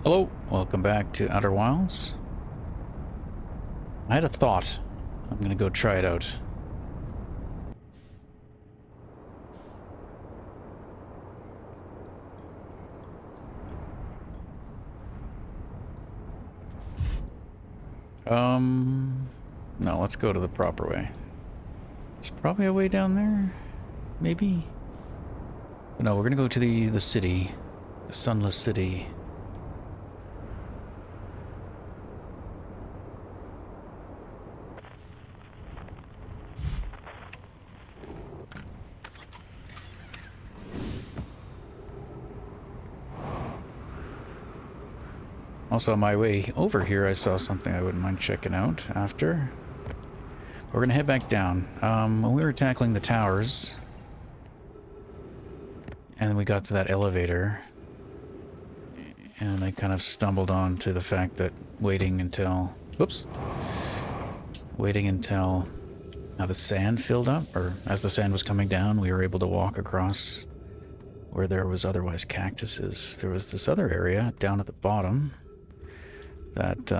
Hello, welcome back to Outer Wilds. I had a thought. I'm gonna go try it out. No, let's go to the proper way. There's probably a way down there, maybe? But no, we're gonna go to the city, the Sunless City. Also, on my way over here, I saw something I wouldn't mind checking out after. We're gonna head back down. When we were tackling the towers, and we got to that elevator, and I kind of stumbled on to the fact that waiting until now the sand filled up, or as the sand was coming down, we were able to walk across where there was otherwise cactuses. There was this other area down at the bottom that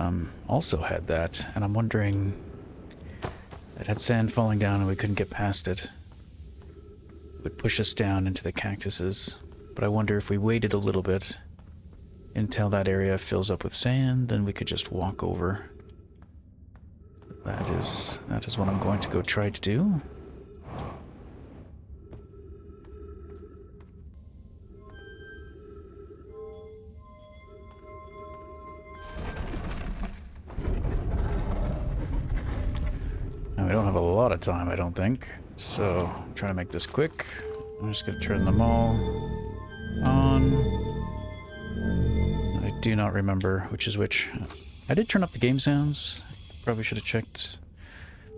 also had that, and I'm wondering, it had sand falling down and we couldn't get past it. It would push us down into the cactuses, but I wonder if we waited a little bit until that area fills up with sand, then we could just walk over. That is what I'm going to go try to do. We don't have a lot of time, I don't think, so I'm trying to make this quick. I'm just going to turn them all on. I do not remember which is which. I did turn up the game sounds. Probably should have checked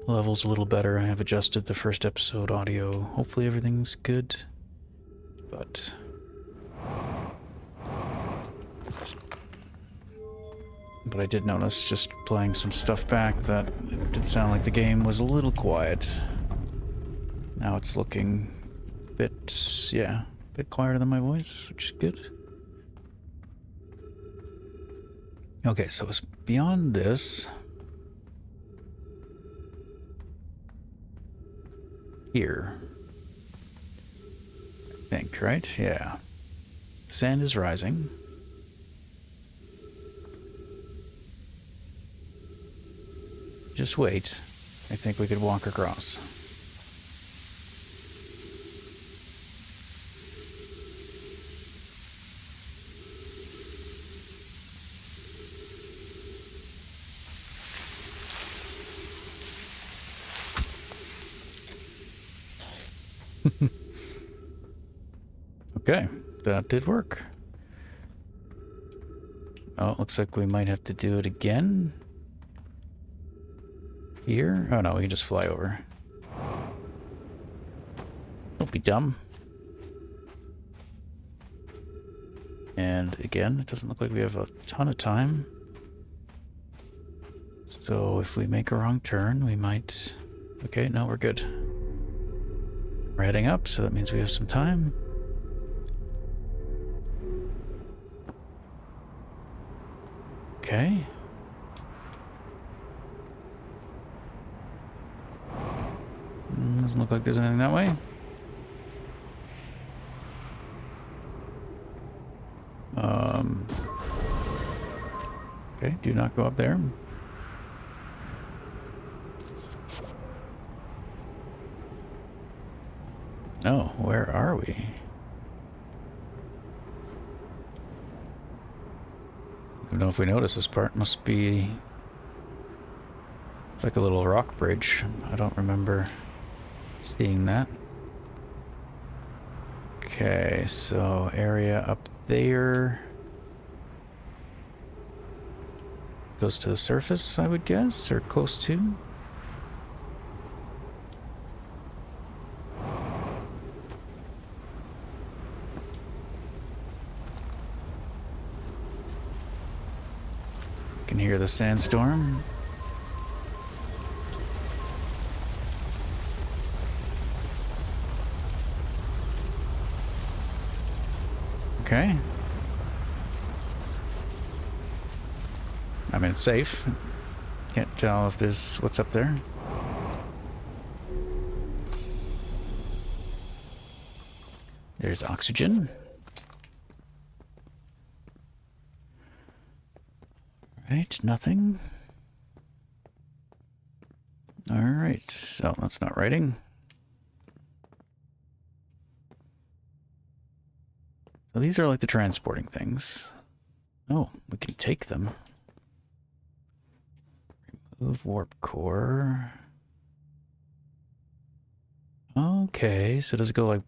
levels a little better. I have adjusted the first episode audio. Hopefully everything's good, but I did notice, just playing some stuff back, that it did sound like the game was a little quiet. Now it's looking a bit quieter than my voice, which is good. Okay, so it's beyond this. Here. I think, right? Yeah. Sand is rising. Just wait. I think we could walk across. Okay, that did work. Oh, it looks like we might have to do it again. Here? Oh no, we can just fly over. Don't be dumb. And again, it doesn't look like we have a ton of time. So if we make a wrong turn, we might... Okay, no, we're good. We're heading up, so that means we have some time. Okay. Doesn't look like there's anything that way. Okay, do not go up there. Oh, where are we? I don't know if we notice this part. Must be... It's like a little rock bridge. I don't remember seeing that. Okay, so area up there goes to the surface, I would guess, or close to. You can hear the sandstorm. Okay. I mean, it's safe. Can't tell if there's what's up there. There's oxygen. Right, nothing. Alright, so that's not writing. So these are like the transporting things. Oh, we can take them. Remove warp core. Okay, so does it go like,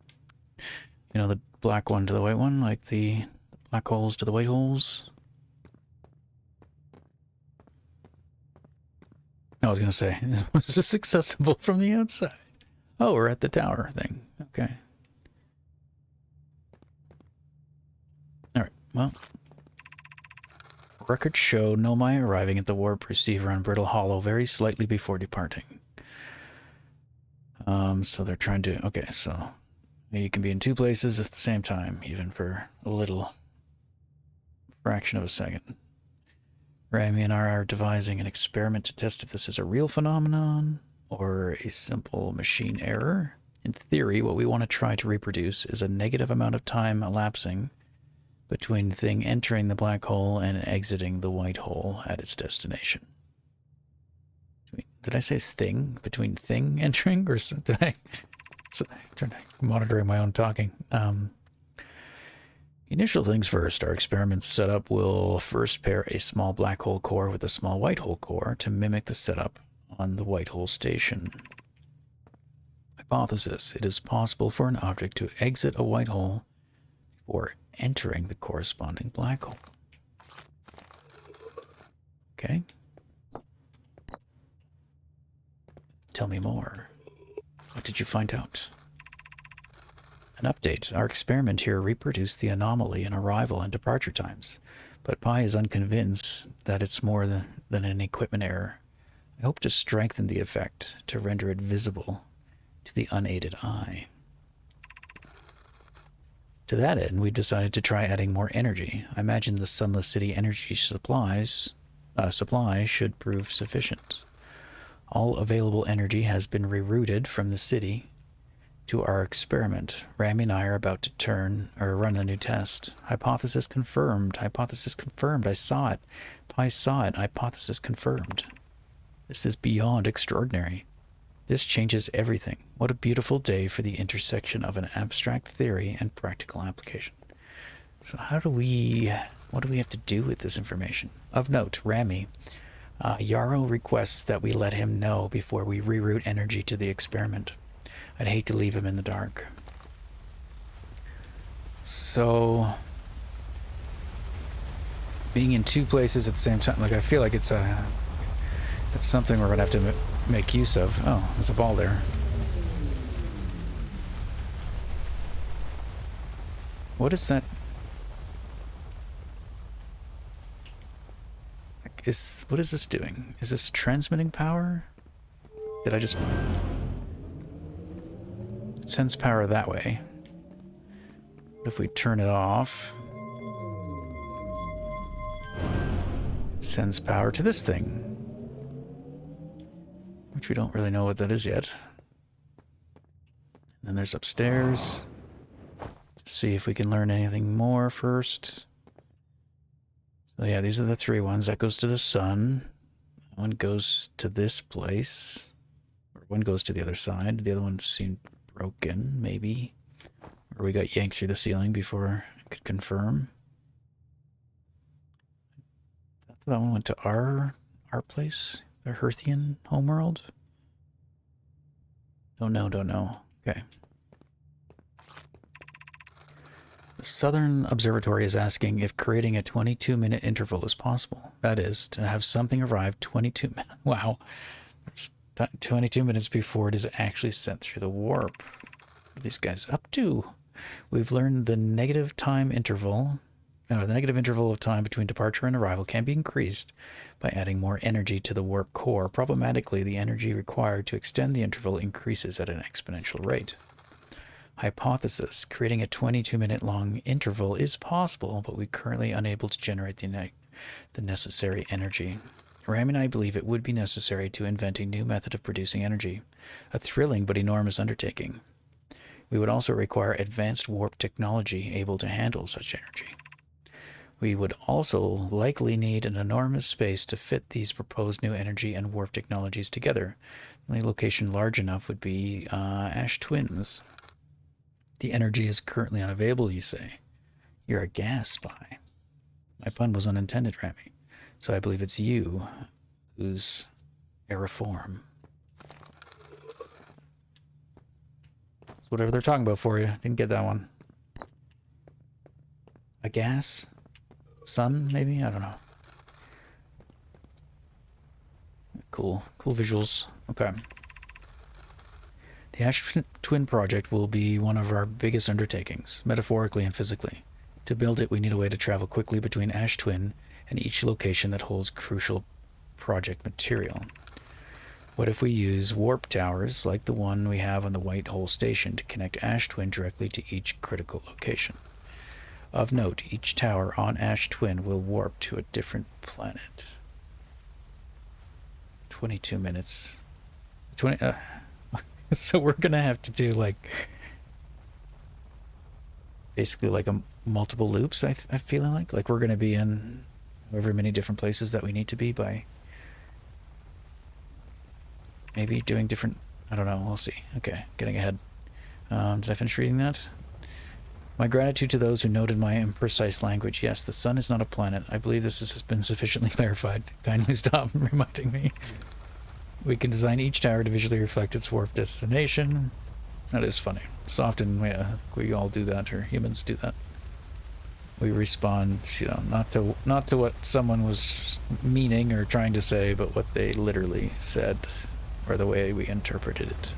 you know, the black one to the white one? Like the black holes to the white holes? I was going to say, was this accessible from the outside? Oh, we're at the tower thing. Okay. Alright, well. Records show Nomai arriving at the warp receiver on Brittle Hollow very slightly before departing. So they're trying to... Okay, so you can be in two places at the same time, even for a little fraction of a second. Rami and I are devising an experiment to test if this is a real phenomenon or a simple machine error. In theory, what we want to try to reproduce is a negative amount of time elapsing between thing entering the black hole and exiting the white hole at its destination. Did I say thing? Between thing entering? Or did I... I'm monitoring my own talking. Initial things first. Our experiment setup will first pair a small black hole core with a small white hole core to mimic the setup on the white hole station. Hypothesis. It is possible for an object to exit a white hole before entering the corresponding black hole. Okay. Tell me more. What did you find out? An update. Our experiment here reproduced the anomaly in arrival and departure times, but Pi is unconvinced that it's more than an equipment error. I hope to strengthen the effect to render it visible to the unaided eye. To that end, we've decided to try adding more energy. I imagine the Sunless City energy supply should prove sufficient. All available energy has been rerouted from the city to our experiment. Rami and I are about to run a new test. Hypothesis confirmed. Hypothesis confirmed. I saw it. Pi saw it. Hypothesis confirmed. This is beyond extraordinary. This changes everything. What a beautiful day for the intersection of an abstract theory and practical application. So what do we have to do with this information? Of note, Rami, Yarrow requests that we let him know before we reroute energy to the experiment. I'd hate to leave him in the dark. So, being in two places at the same time, like I feel like it's something we're gonna have to make use of. Oh, there's a ball there. What is that? What is this doing? Is this transmitting power? Did I just... It sends power that way. What if we turn it off? It sends power to this thing. Which we don't really know what that is yet. And then there's upstairs. See if we can learn anything more first. So yeah, these are the three ones. That goes to the sun. One goes to this place. Or one goes to the other side. The other one seemed broken, maybe. Or we got yanked through the ceiling before I could confirm. That one went to our place? The Hearthian homeworld? Don't know. Okay. The Southern Observatory is asking if creating a 22-minute interval is possible. That is, to have something arrive 22 minutes. Wow. 22 minutes before it is actually sent through the warp. What are these guys up to? We've learned the negative interval of time between departure and arrival can be increased by adding more energy to the warp core. Problematically, the energy required to extend the interval increases at an exponential rate. Hypothesis. Creating a 22-minute long interval is possible, but we're currently unable to generate the the necessary energy. Ram and I believe it would be necessary to invent a new method of producing energy, a thrilling but enormous undertaking. We would also require advanced warp technology able to handle such energy. We would also likely need an enormous space to fit these proposed new energy and warp technologies together. The only location large enough would be Ash Twins. The energy is currently unavailable, you say. You're a gas spy. My pun was unintended, Rami. So I believe it's you who's Aeriform. It's whatever they're talking about for you. Didn't get that one. A gas? Sun, maybe? I don't know. Cool. Cool visuals. Okay. The Ash Twin Project will be one of our biggest undertakings, metaphorically and physically. To build it, we need a way to travel quickly between Ash Twin and each location that holds crucial project material. What if we use warp towers like the one we have on the White Hole Station to connect Ash Twin directly to each critical location? Of note, each tower on Ash Twin will warp to a different planet. 22 minutes. 20... so we're gonna have to do, like... basically, like, a multiple loops, I'm feeling like. Like, we're gonna be in however many different places that we need to be by... maybe doing different... I don't know, we'll see. Okay, getting ahead. Did I finish reading that? My gratitude to those who noted my imprecise language. Yes, the sun is not a planet. I believe this has been sufficiently clarified. Kindly stop reminding me. We can design each tower to visually reflect its warp destination. That is funny. So often, yeah, we all do that, or humans do that. We respond, you know, not to what someone was meaning or trying to say, but what they literally said, or the way we interpreted it.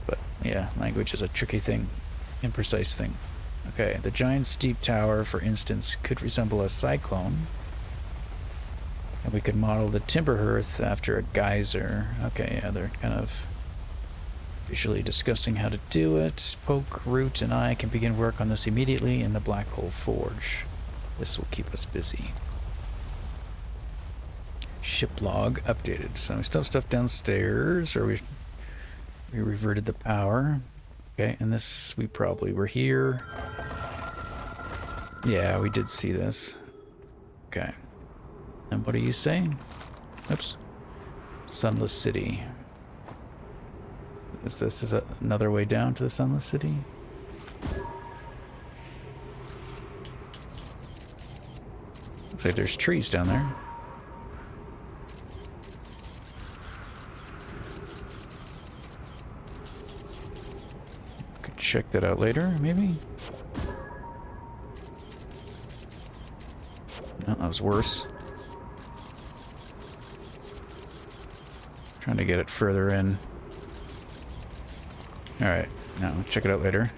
But yeah, language is a tricky thing. Imprecise thing. Okay, the giant steep tower, for instance, could resemble a cyclone. And we could model the timber hearth after a geyser. Okay, yeah, they're kind of visually discussing how to do it. Poke, Root, and I can begin work on this immediately in the Black Hole Forge. This will keep us busy. Ship log updated. So we still have stuff downstairs, or we reverted the power. Okay, and this, we probably were here. Yeah, we did see this. Okay. And what are you saying? Oops. Sunless City. Is this another way down to the Sunless City? Looks like there's trees down there. Check that out later, maybe? No, that was worse. Trying to get it further in. Alright, now check it out later.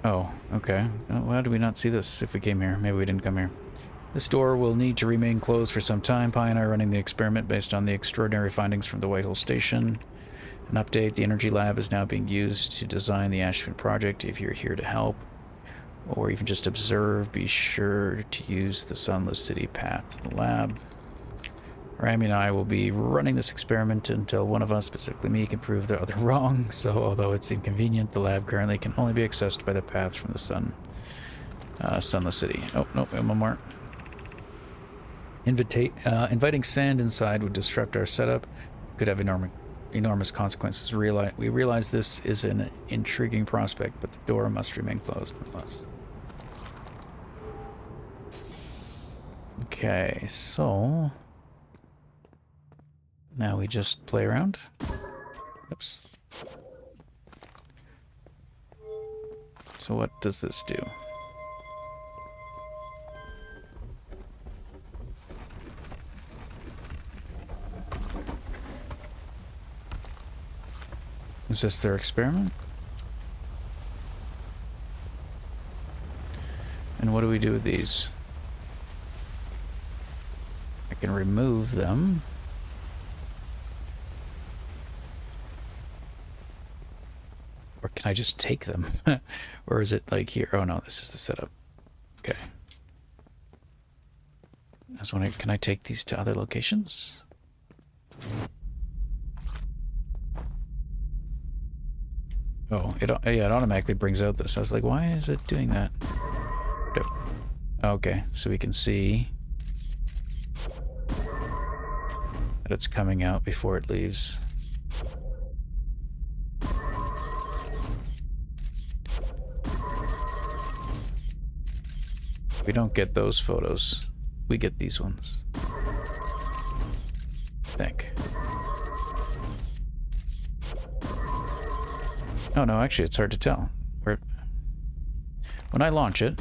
Oh, okay. Why did we not see this if we came here? Maybe we didn't come here. This door will need to remain closed for some time. Pi and I are running the experiment based on the extraordinary findings from the White Hole Station. An update, the Energy Lab is now being used to design the Ash Twin project. If you're here to help, or even just observe, be sure to use the Sunless City path to the lab. Rami and I will be running this experiment until one of us, specifically me, can prove the other wrong. So although it's inconvenient, the lab currently can only be accessed by the path from the Sunless City. Oh, no, one more. Inviting sand inside would disrupt our setup. Could have enormous consequences. We realize this is an intriguing prospect, but the door must remain closed nonetheless. Okay, so now we just play around. Oops. So what does this do? Is this their experiment? And what do we do with these? I can remove them. Or can I just take them? Or is it like here? Oh no, this is the setup. Okay. I was wondering, can I take these to other locations? Oh, yeah, it automatically brings out this. I was like, why is it doing that? Okay, so we can see that it's coming out before it leaves. We don't get those photos. We get these ones. I think. Oh no, actually it's hard to tell. When I launch it,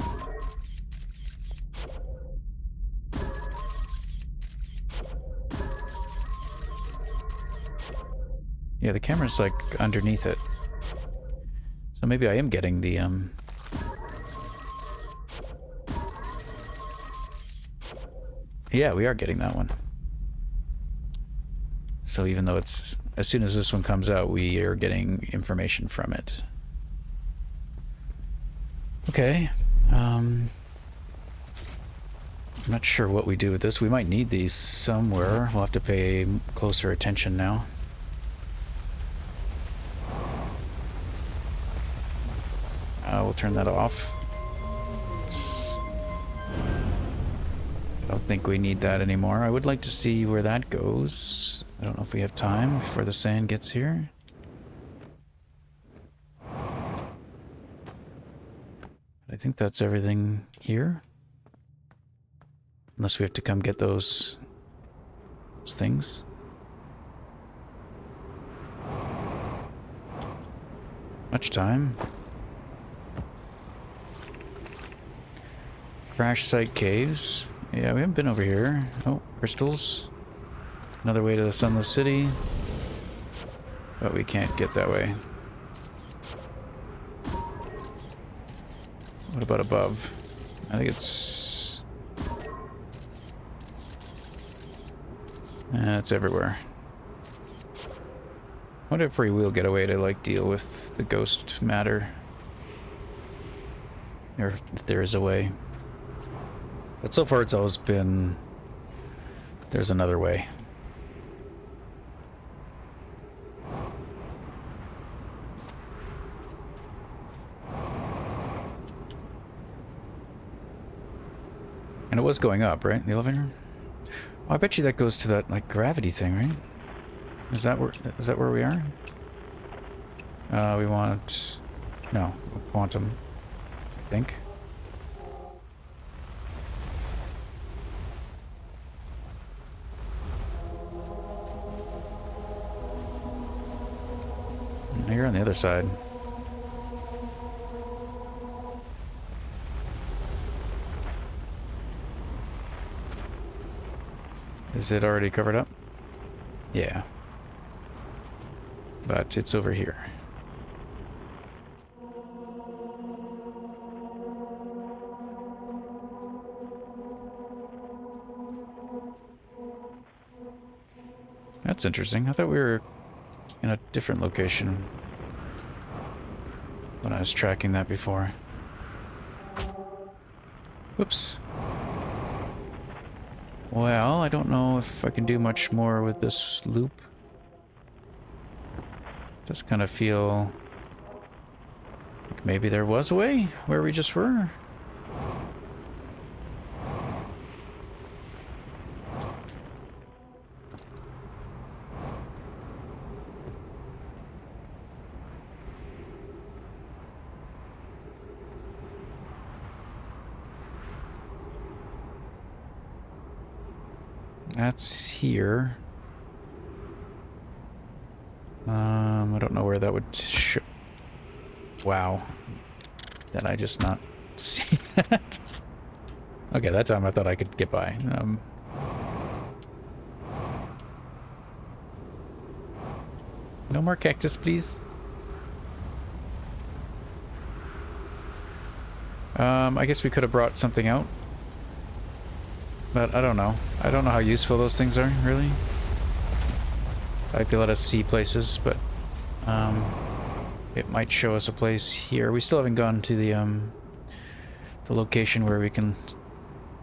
yeah, the camera's like underneath it. So maybe I am getting the yeah, we are getting that one. So even though it's, as soon as this one comes out, we are getting information from it. Okay. I'm not sure what we do with this. We might need these somewhere. We'll have to pay closer attention now. We'll turn that off. I don't think we need that anymore. I would like to see where that goes. I don't know if we have time before the sand gets here. I think that's everything here. Unless we have to come get those things. Much time. Crash site caves. Yeah, we haven't been over here. Oh, crystals. Another way to the Sunless City. But we can't get that way. What about above? I think it's... it's everywhere. I wonder if we will get a way to, like, deal with the ghost matter. Or if there is a way. But so far it's always been... there's another way. And it was going up, right? The elevator? Oh, I bet you that goes to that, like, gravity thing, right? Is that where we are? We want... no, quantum, I think. Now you're on the other side. Is it already covered up? Yeah. But it's over here. That's interesting. I thought we were in a different location when I was tracking that before. Whoops. Well, I don't know if I can do much more with this loop. Just kind of feel like maybe there was a way where we just were. That's here. I don't know where that would wow. Did I just not see that? Okay, that time I thought I could get by. No more cactus, please. I guess we could have brought something out. But I don't know. I don't know how useful those things are, really. Like, they let us see places, but... It might show us a place here. We still haven't gone to the location where we can...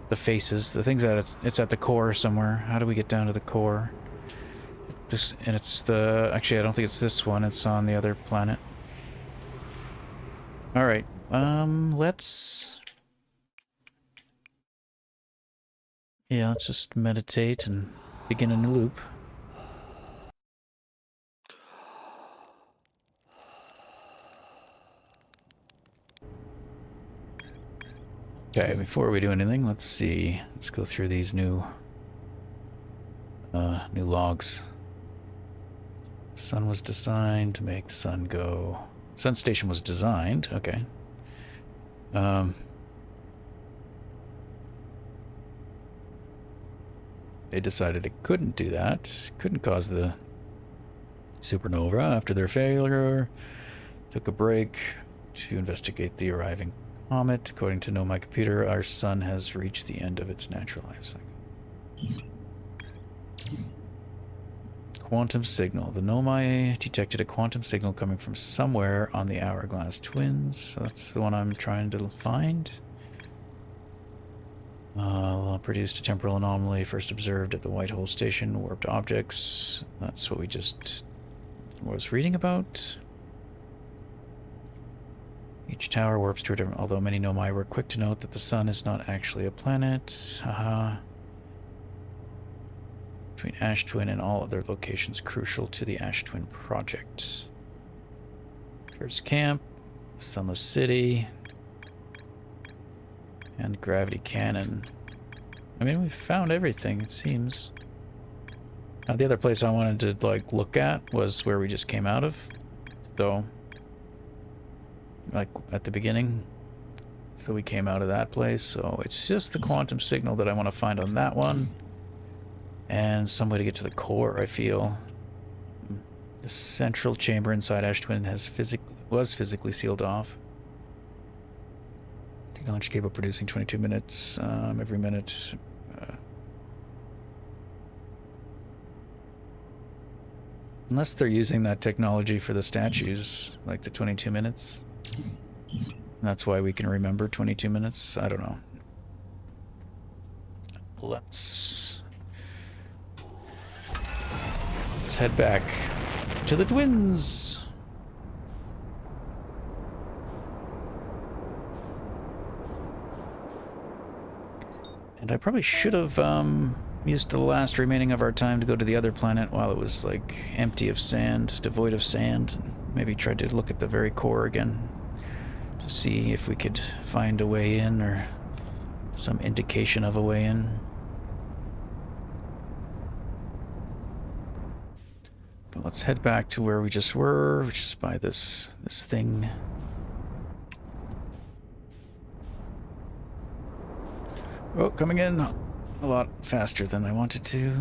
The faces. The thing's that it's at the core somewhere. How do we get down to the core? This, and it's the... Actually, I don't think it's this one. It's on the other planet. Alright. Let's... Yeah, let's just meditate and begin a new loop. Okay, before we do anything, let's see. Let's go through these new logs. Sun was designed to make the sun go. Sun station was designed. Okay. They decided it couldn't do that. Couldn't cause the supernova after their failure. Took a break to investigate the arriving comet. According to Know My Computer, our sun has reached the end of its natural life cycle. Quantum signal. The Nomai detected a quantum signal coming from somewhere on the Hourglass Twins. So that's the one I'm trying to find. Produced a temporal anomaly first observed at the White Hole Station. Warped objects. That's what we just was reading about. Each tower warps to a different... Although many Nomai were quick to note that the sun is not actually a planet. Haha. Between Ash Twin and all other locations crucial to the Ash Twin project. First camp, Sunless City, and Gravity Cannon. I mean, we've found everything, it seems. Now, the other place I wanted to, like, look at was where we just came out of. So, like, at the beginning. So we came out of that place. So it's just the quantum signal that I want to find on that one. And some way to get to the core, I feel. The central chamber inside Ash Twin was physically sealed off. Technology capable of producing 22 minutes every minute. Unless they're using that technology for the statues, like the 22 minutes. That's why we can remember 22 minutes. I don't know. Let's head back to the Twins. And I probably should have used the last remaining of our time to go to the other planet while it was like empty of sand, devoid of sand, and maybe tried to look at the very core again to see if we could find a way in or some indication of a way in. But let's head back to where we just were, which is by this thing. Oh, coming in a lot faster than I wanted to.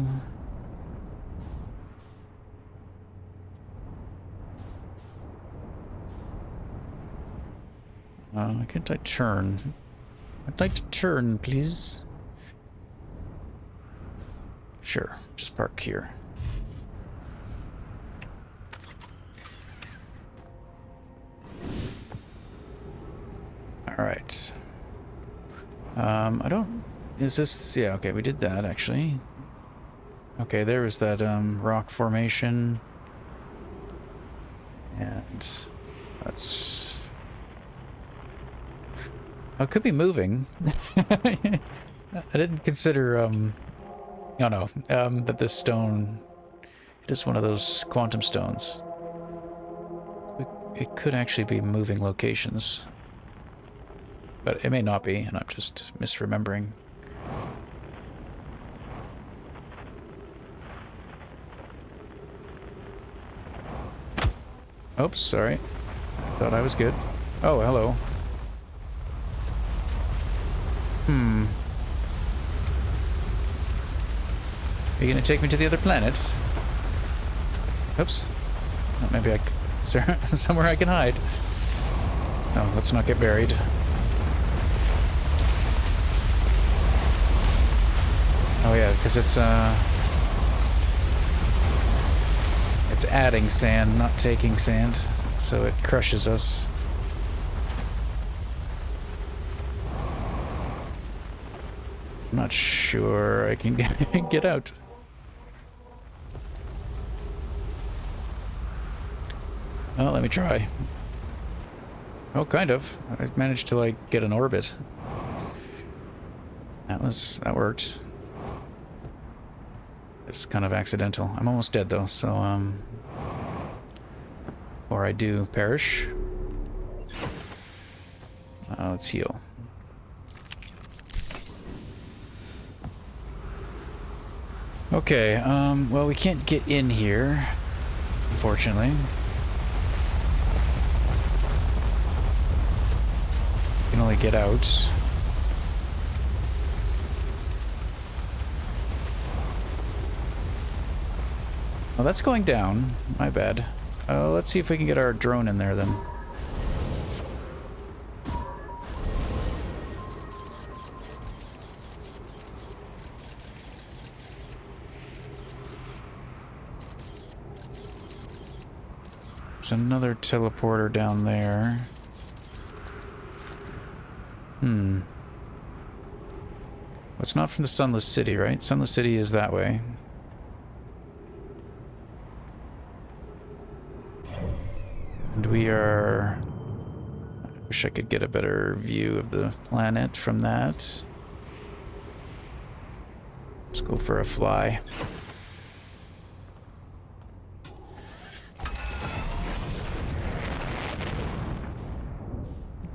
Can't I turn? I'd like to turn, please. Sure, just park here. All right. I don't... Is this... Yeah, okay, we did that, actually. Okay, there was that, rock formation. And... That's... Oh, it could be moving. I didn't consider, Oh no, that this stone... It is one of those quantum stones. It could actually be moving locations. But it may not be, and I'm just misremembering. Oops, sorry. Thought I was good. Oh, hello. Are you gonna take me to the other planet? Oops. Oh, maybe is there somewhere I can hide? No, let's not get buried. Oh yeah, because it's It's adding sand, not taking sand, so it crushes us. I'm not sure I can get out. Well, let me try. Oh, kind of. I managed to, like, get an orbit. That worked. It's kind of accidental. I'm almost dead, though, so, or I do perish. Let's heal. Okay, well, we can't get in here, unfortunately. We can only get out. Oh, that's going down. My bad. Let's see if we can get our drone in there, then. There's another teleporter down there. It's not from the Sunless City, right? Sunless City is that way. And we are... I wish I could get a better view of the planet from that. Let's go for a fly.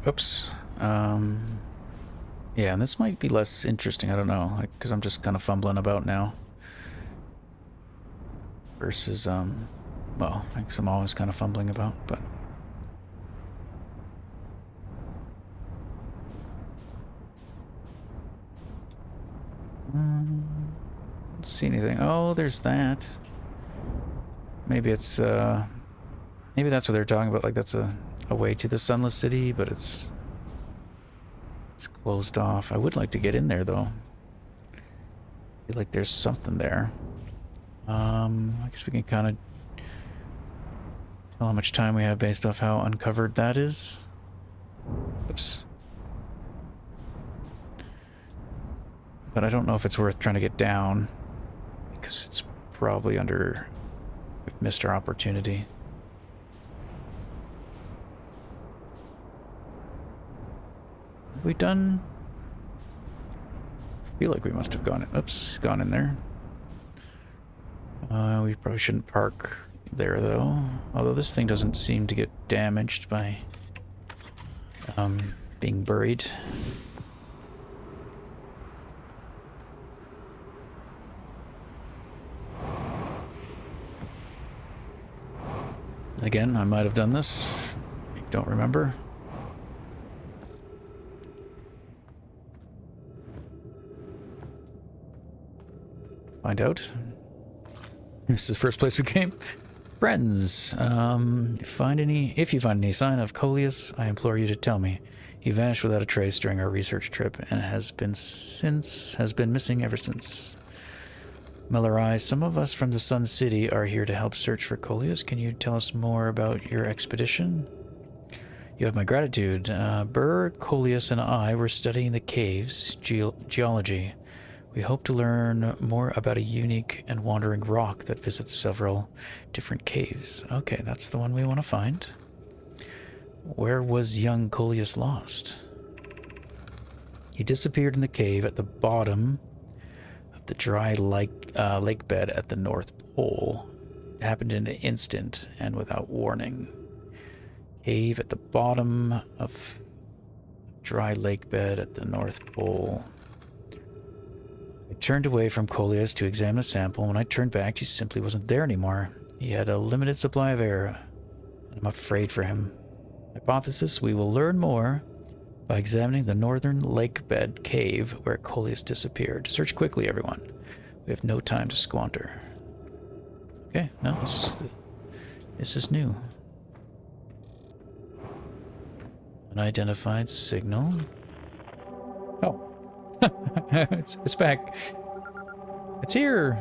Oops. Yeah, and this might be less interesting, I don't know, because I'm just kind of fumbling about now. Versus, well, I guess I'm always kind of fumbling about, but... don't see anything. Oh, there's that. Maybe it's, maybe that's what they're talking about, like that's a way to the Sunless City, but it's closed off. I would like to get in there, though. I feel like there's something there. I guess we can kind of tell how much time we have based off how uncovered that is. Oops. But I don't know if it's worth trying to get down, because it's probably under... We've missed our opportunity. Have we done... I feel like we must have gone... Oops, gone in there. We probably shouldn't park there, though. Although this thing doesn't seem to get damaged by being buried. Again, I might have done this. I don't remember. Find out. This is the first place we came. Friends, if you find any sign of Coleus, I implore you to tell me. He vanished without a trace during our research trip and has been missing ever since. Mellorai, some of us from the Sun City are here to help search for Coleus. Can you tell us more about your expedition? You have my gratitude. Burr, Coleus, and I were studying the caves, geology. We hope to learn more about a unique and wandering rock that visits several different caves. Okay, that's the one we want to find. Where was young Coleus lost? He disappeared in the cave at the bottom of the dry lake bed at the North Pole. It happened in an instant and without warning. Cave at the bottom of dry lake bed at the North Pole. I turned away from Coleus to examine a sample. When I turned back, he simply wasn't there anymore. He had a limited supply of air, and I'm afraid for him. Hypothesis, we will learn more by examining the northern lake bed cave where Coleus disappeared. Search quickly, everyone. We have no time to squander. Okay, no, this is new. Unidentified signal. Oh. it's back. It's here.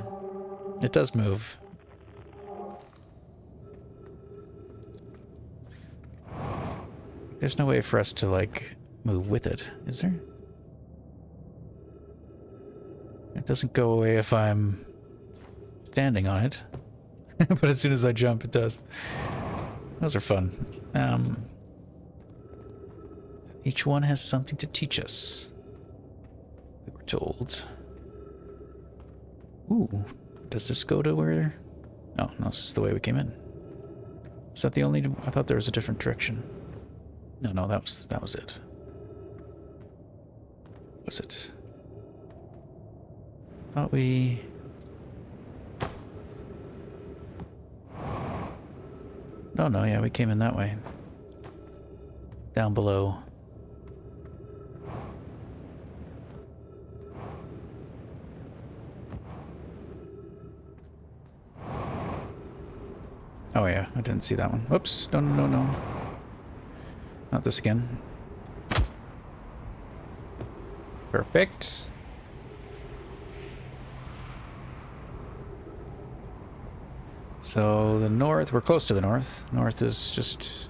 It does move. There's no way for us to, like, move with it, is there? It doesn't go away if I'm standing on it. But as soon as I jump, it does. Those are fun. Each one has something to teach us. We were told. Ooh, does this go to where... Oh, no, this is the way we came in. Is that the only... I thought there was a different direction. No, that was it. Was it? Thought we... No, yeah, we came in that way. Down below. Oh yeah, I didn't see that one. Whoops, no. Not this again. Perfect. So the north, we're close to the north. North is just...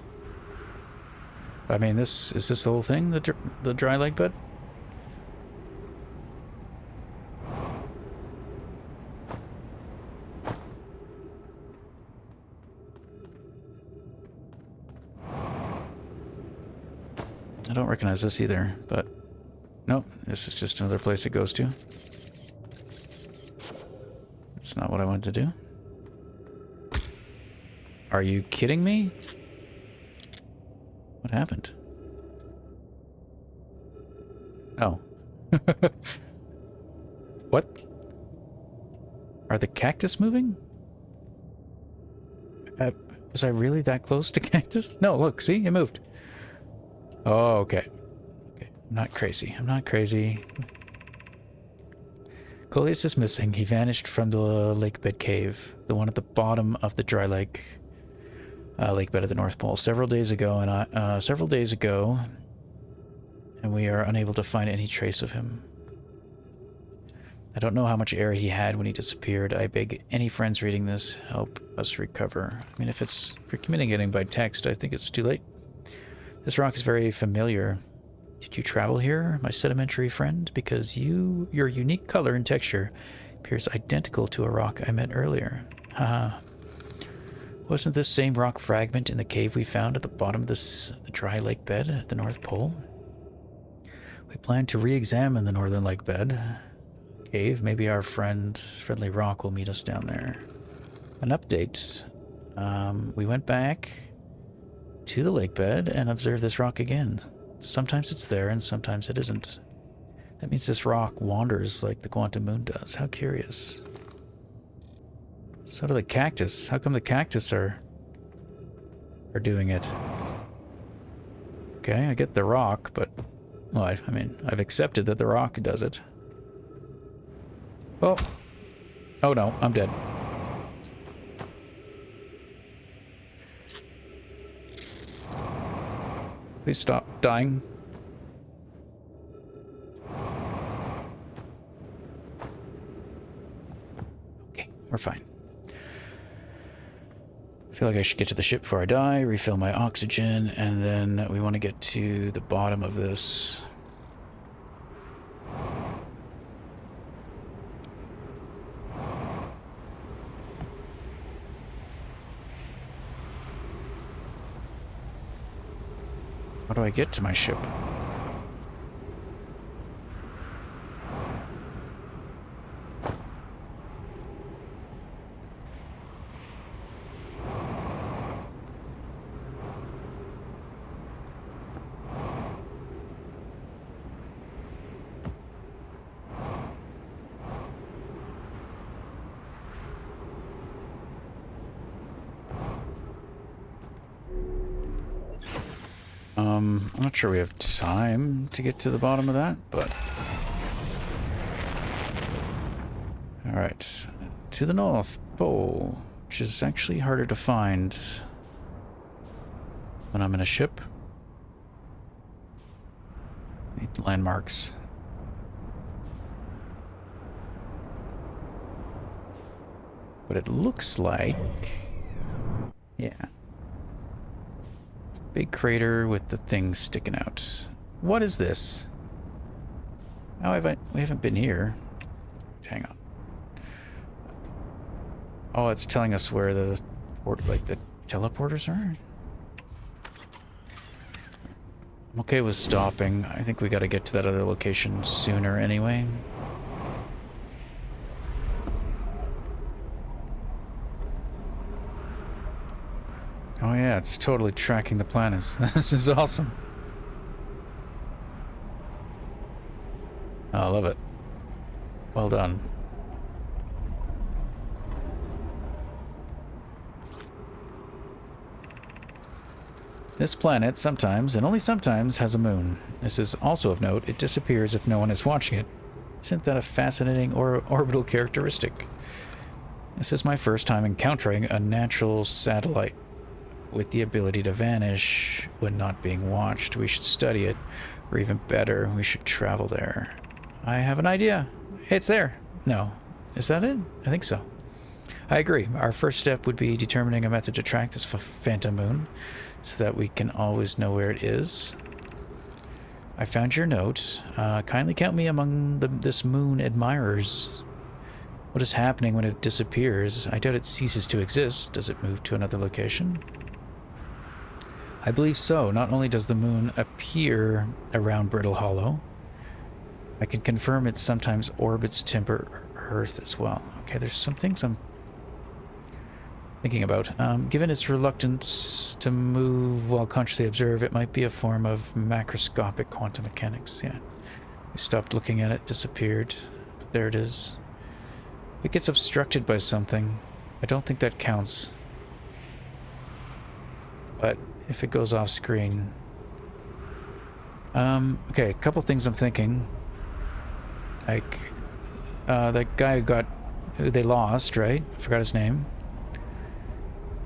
I mean, is this the whole thing? The dry lake bed? I don't recognize this either, but nope, this is just another place it goes to. It's not what I wanted to do. Are you kidding me? What happened? Oh. What? Are the cactus moving? Was I really that close to cactus? No, look, see? It moved. Oh, okay. Okay, I'm not crazy. I'm not crazy. Coleus is missing. He vanished from the lake bed cave, the one at the bottom of the dry lake bed at the North Pole, several days ago, and we are unable to find any trace of him. I don't know how much air he had when he disappeared. I beg any friends reading this, help us recover. I mean, if you're communicating by text, I think it's too late. This rock is very familiar. Did you travel here, my sedimentary friend? Because your unique color and texture appears identical to a rock I met earlier. Haha. Wasn't this same rock fragment in the cave we found at the bottom of the dry lake bed at the North Pole? We plan to re-examine the northern lake bed cave. Maybe our friendly rock will meet us down there. An update. We went back to the lake bed and observed this rock again. Sometimes it's there and sometimes it isn't. That means this rock wanders like the quantum moon does. How curious. So do the cactus. How come the cactus are doing it? Okay, I get the rock, but... Well, I mean, I've accepted that the rock does it. Oh. Oh no, I'm dead. Please stop dying. Okay, we're fine. I feel like I should get to the ship before I die, refill my oxygen, and then we want to get to the bottom of this. How do I get to my ship? I'm not sure we have time to get to the bottom of that, but... Alright, to the North Pole, which is actually harder to find when I'm in a ship. Need landmarks. But it looks like... Yeah. Big crater with the thing sticking out. What is this? Oh, we haven't been here. Hang on. Oh, it's telling us where the teleporters are? I'm okay with stopping. I think we gotta get to that other location sooner anyway. Oh yeah, it's totally tracking the planets. This is awesome. Oh, I love it. Well done. This planet sometimes, and only sometimes, has a moon. This is also of note. It disappears if no one is watching it. Isn't that a fascinating orbital characteristic? This is my first time encountering a natural satellite with the ability to vanish when not being watched. We should study it, or even better, we should travel there. I have an idea. Hey, it's there. No. Is that it? I think so. I agree. Our first step would be determining a method to track this phantom moon, so that we can always know where it is. I found your note. Kindly count me among this moon admirers. What is happening when it disappears? I doubt it ceases to exist. Does it move to another location? I believe so. Not only does the moon appear around Brittle Hollow, I can confirm it sometimes orbits Timber Earth as well. Okay, there's some things I'm thinking about. Given its reluctance to move while consciously observe, it might be a form of macroscopic quantum mechanics. Yeah. We stopped looking at it, disappeared. But there it is. If it gets obstructed by something, I don't think that counts. But if it goes off screen... okay, a couple things I'm thinking. Like, that guy who they lost, right? I forgot his name.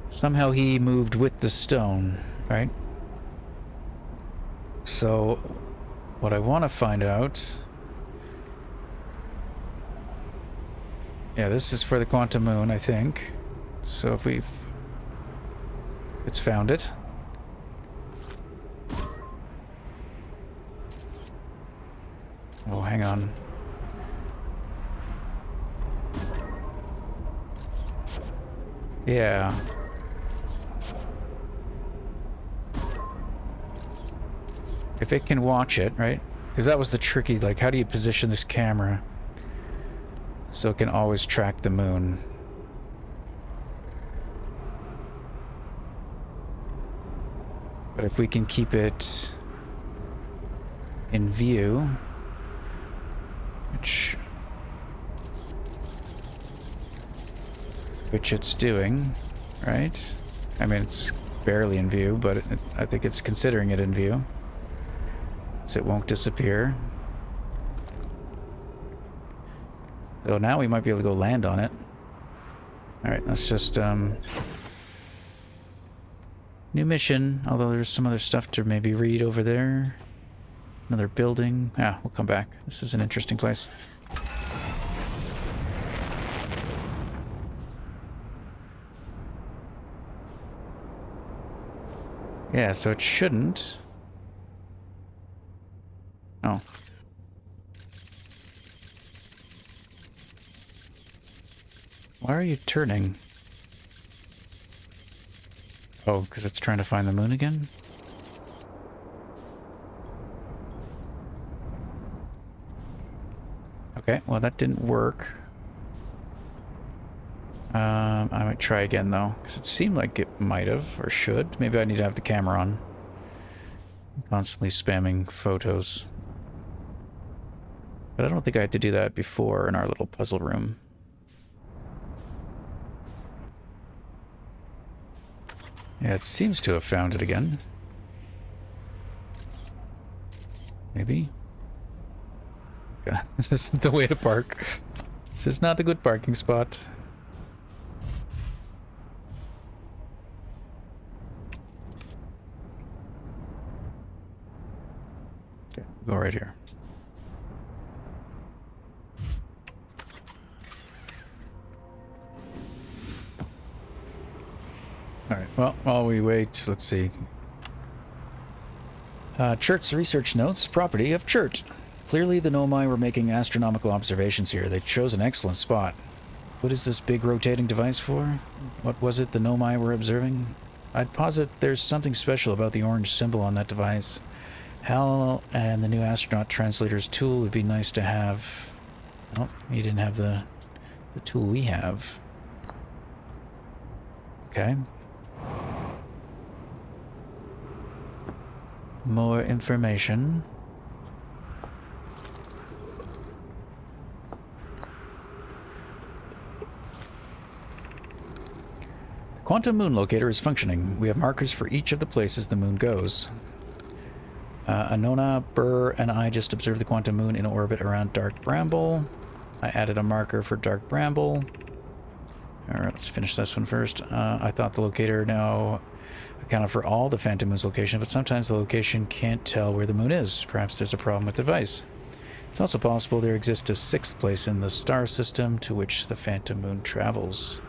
Somehow he moved with the stone, right? So, what I want to find out... Yeah, this is for the quantum moon, I think. So if it's found it. Oh, hang on. Yeah. If it can watch it, right? Because that was the tricky, like, how do you position this camera so it can always track the moon? But if we can keep it in view, which it's doing, right? I mean, it's barely in view, but I think it's considering it in view. So it won't disappear. So now we might be able to go land on it. Alright, let's just, new mission, although there's some other stuff to maybe read over there. Another building. Ah, we'll come back. This is an interesting place. Yeah, so it shouldn't. Oh. Why are you turning? Oh, because it's trying to find the moon again? Okay, well that didn't work. I might try again though, because it seemed like it might have, or should. Maybe I need to have the camera on. I'm constantly spamming photos. But I don't think I had to do that before in our little puzzle room. Yeah, it seems to have found it again. Maybe? Okay, this isn't the way to park. This is not a good parking spot. Okay, go right here. Alright, well, while we wait, let's see. Chert's research notes, property of Chert. Clearly the Nomai were making astronomical observations here. They chose an excellent spot. What is this big rotating device for? What was it the Nomai were observing? I'd posit there's something special about the orange symbol on that device. Hal and the new astronaut translator's tool would be nice to have. Oh, he didn't have the tool we have. Okay. More information. The quantum moon locator is functioning. We have markers for each of the places the moon goes. Anona, Burr, and I just observed the quantum moon in orbit around Dark Bramble. I added a marker for Dark Bramble. Alright, let's finish this one first. I thought the locator now accounted for all the phantom moon's location, but sometimes the location can't tell where the moon is. Perhaps there's a problem with the device. It's also possible there exists a sixth place in the star system to which the phantom moon travels.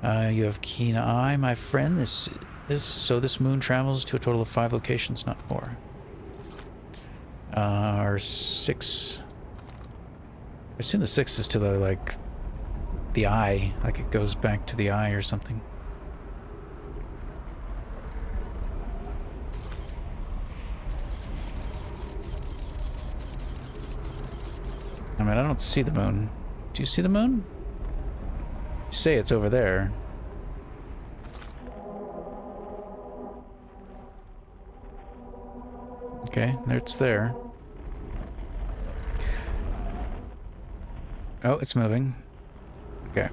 You have keen eye, my friend. So this moon travels to a total of 5 locations, not 4. Or 6. I assume the 6 is to the, like, the eye. Like it goes back to the eye or something. I mean, I don't see the moon. Do you see the moon? You say it's over there. Okay, it's there. Oh, it's moving. Okay.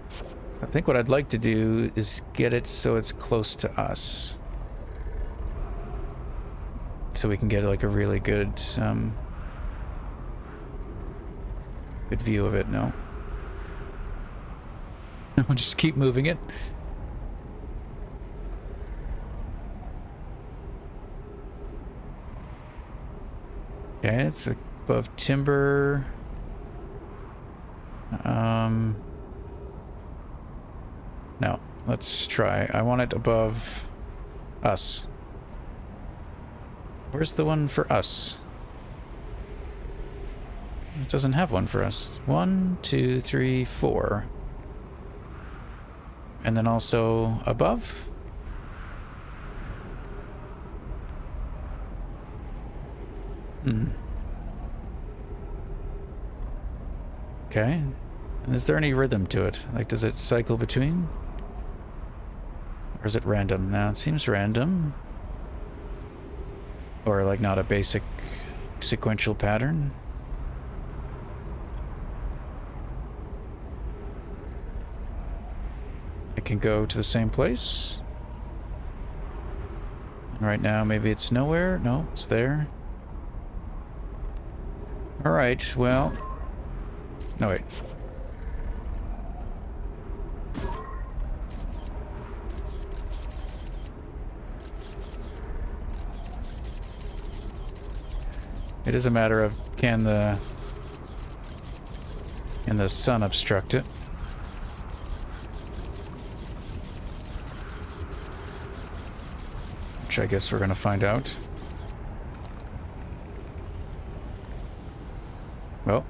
So I think what I'd like to do is get it so it's close to us. So we can get like a really good good view of it. No. I'll just keep moving it. Okay, it's above timber. No, let's try. I want it above us. Where's the one for us? It doesn't have one for us. 1, 2, 3, 4. And then also above? Okay. And is there any rhythm to it? Like, does it cycle between? Or is it random? Now it seems random. Or like not a basic sequential pattern. It can go to the same place. And right now maybe it's nowhere. No, it's there. Alright, well... No, wait. It is a matter of can the sun obstruct it? Which I guess we're gonna find out. Well.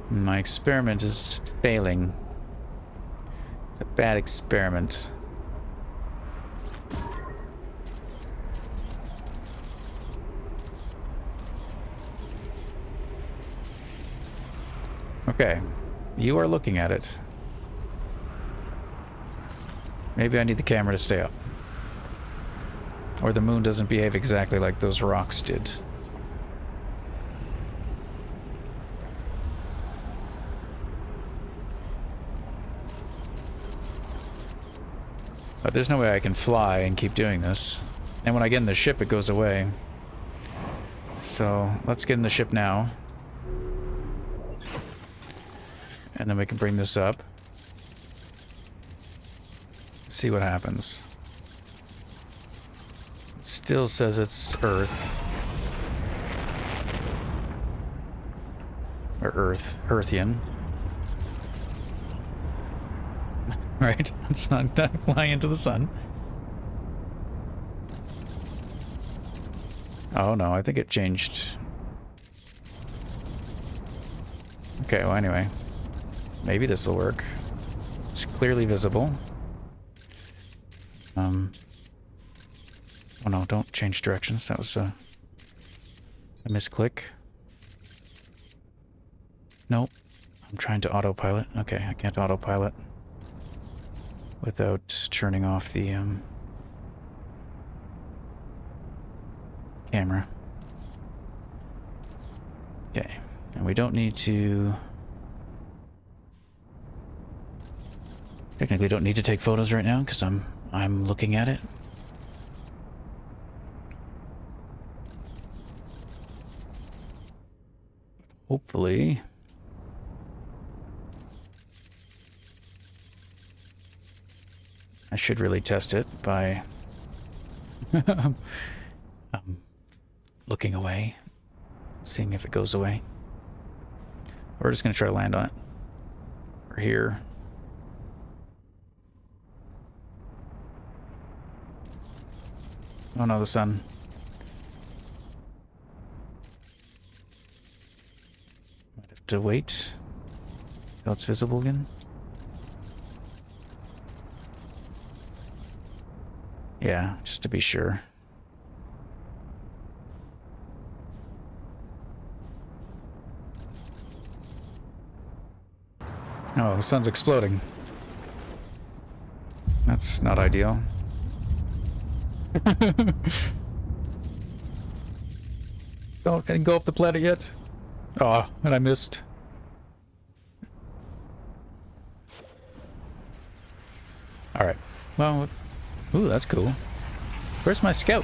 My experiment is failing. It's a bad experiment. Okay, you are looking at it. Maybe I need the camera to stay up. Or the moon doesn't behave exactly like those rocks did. But there's no way I can fly and keep doing this. And when I get in the ship, it goes away. So, let's get in the ship now. And then we can bring this up. See what happens. It still says it's Earth. Or Earthian. Right? It's not flying into the sun. Oh no, I think it changed. Okay, well anyway. Maybe this will work. It's clearly visible. Oh no, don't change directions. That was a misclick. Nope. I'm trying to autopilot. Okay, I can't autopilot without turning off the camera. Okay, and we don't need to... Technically don't need to take photos right now because I'm looking at it. Hopefully... I should really test it by looking away, seeing if it goes away. We're just going to try to land on it. We're here. Oh no, the sun. Might have to wait till it's visible again. Yeah, just to be sure. Oh, the sun's exploding. That's not ideal. Don't engulf the planet yet. Oh, and I missed. Alright. Well, ooh, that's cool. Where's my scout?